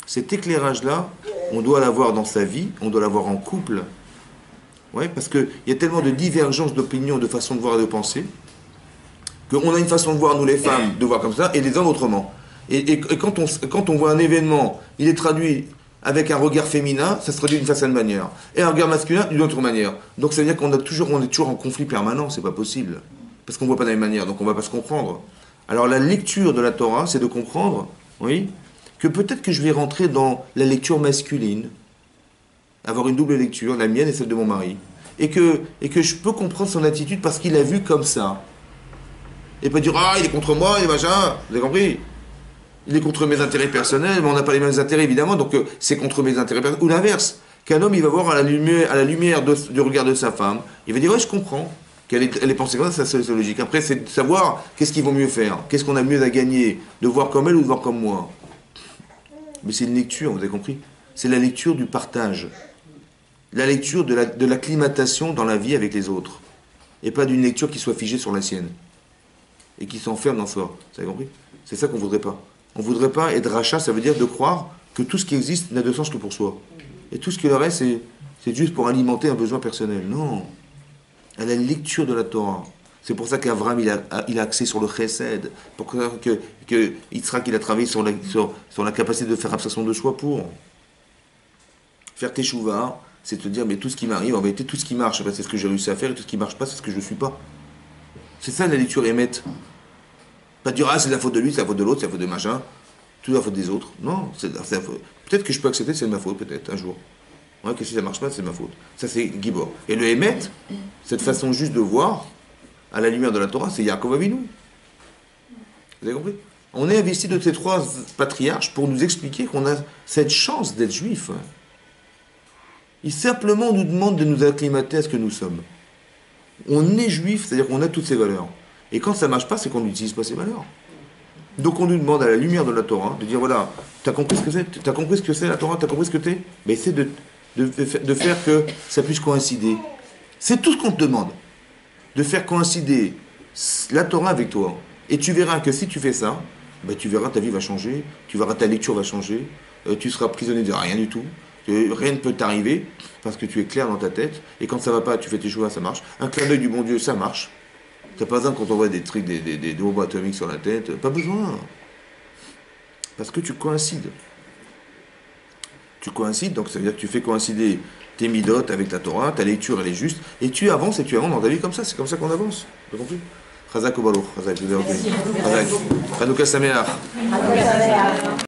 Cet éclairage-là, on doit l'avoir dans sa vie, on doit l'avoir en couple. Ouais, parce qu'il y a tellement de divergences d'opinion, de façon de voir et de penser, qu'on a une façon de voir, nous les femmes, de voir comme ça, et les hommes autrement. Et quand on voit un événement, il est traduit avec un regard féminin, ça se traduit d'une certaine manière. Et un regard masculin, d'une autre manière. Donc ça veut dire on est toujours en conflit permanent, c'est pas possible. Parce qu'on ne voit pas de la même manière, donc on ne va pas se comprendre. Alors la lecture de la Torah, c'est de comprendre, oui, que peut-être que je vais rentrer dans la lecture masculine, avoir une double lecture, la mienne et celle de mon mari, et que je peux comprendre son attitude parce qu'il a vu comme ça. Et pas dire, ah, il est contre moi, il est machin, vous avez compris? Il est contre mes intérêts personnels, mais on n'a pas les mêmes intérêts évidemment, donc c'est contre mes intérêts personnels. Ou l'inverse, qu'un homme il va voir à la lumière du regard de sa femme, il va dire, ouais, je comprends. Elle est pensée comme ça, c'est logique. Après, c'est de savoir qu'est-ce qu'ils vont mieux faire, qu'est-ce qu'on a mieux à gagner, de voir comme elle ou de voir comme moi. Mais c'est une lecture, vous avez compris? C'est la lecture du partage, la lecture de l'acclimatation dans la vie avec les autres. et pas d'une lecture qui soit figée sur la sienne et qui s'enferme dans soi. Vous avez compris? C'est ça qu'on voudrait pas. On voudrait pas être rachat, ça veut dire de croire que tout ce qui existe n'a de sens que pour soi. Et tout ce qui le reste, c'est juste pour alimenter un besoin personnel. Non. À la lecture de la Torah. C'est pour ça qu'Avram, il a axé sur le chesed. Pour que Yitzhak, il a travaillé sur la capacité de faire abstraction de soi pour. Faire teshuva, c'est te dire, mais tout ce qui m'arrive, en vérité, tout ce qui marche, c'est ce que j'ai réussi à faire, et tout ce qui ne marche pas, c'est ce que je ne suis pas. C'est ça la lecture émette. Pas dire, ah, c'est la faute de lui, c'est la faute de l'autre, c'est la faute de machin, tout la faute des autres. Non, c'est la faute. Peut-être que je peux accepter, c'est de ma faute, peut-être, un jour. Ouais, que si ça ne marche pas, c'est de ma faute. Ça, c'est Gibor. Et le émette, cette façon juste de voir, à la lumière de la Torah, c'est Yaakov Avinu. Vous avez compris? On est investi de ces trois patriarches pour nous expliquer qu'on a cette chance d'être juif. Ils simplement nous demandent de nous acclimater à ce que nous sommes. On est juif, c'est-à-dire qu'on a toutes ces valeurs. Et quand ça ne marche pas, c'est qu'on n'utilise pas ces valeurs. Donc on nous demande à la lumière de la Torah de dire, voilà, tu as compris ce que c'est? Tu as compris ce que c'est la Torah? Tu as compris ce que t'es? Mais essaie de faire que ça puisse coïncider. C'est tout ce qu'on te demande. De faire coïncider la Torah avec toi. Et tu verras que si tu fais ça, ben tu verras ta vie va changer, tu verras ta lecture va changer, tu seras prisonnier de rien du tout, rien ne peut t'arriver, parce que tu es clair dans ta tête, et quand ça va pas, tu fais tes choix, ça marche. Un clin d'œil du bon Dieu, ça marche. T'as pas besoin quand on voit des trucs, des bombes atomiques sur la tête, pas besoin. Parce que tu coïncides. Tu coïncides, donc ça veut dire que tu fais coïncider tes midotes avec la Torah, ta lecture elle est juste, et tu avances dans ta vie comme ça, c'est comme ça qu'on avance. Tu as compris? Chazak Obalo, Chazak, Chanukah Sameach.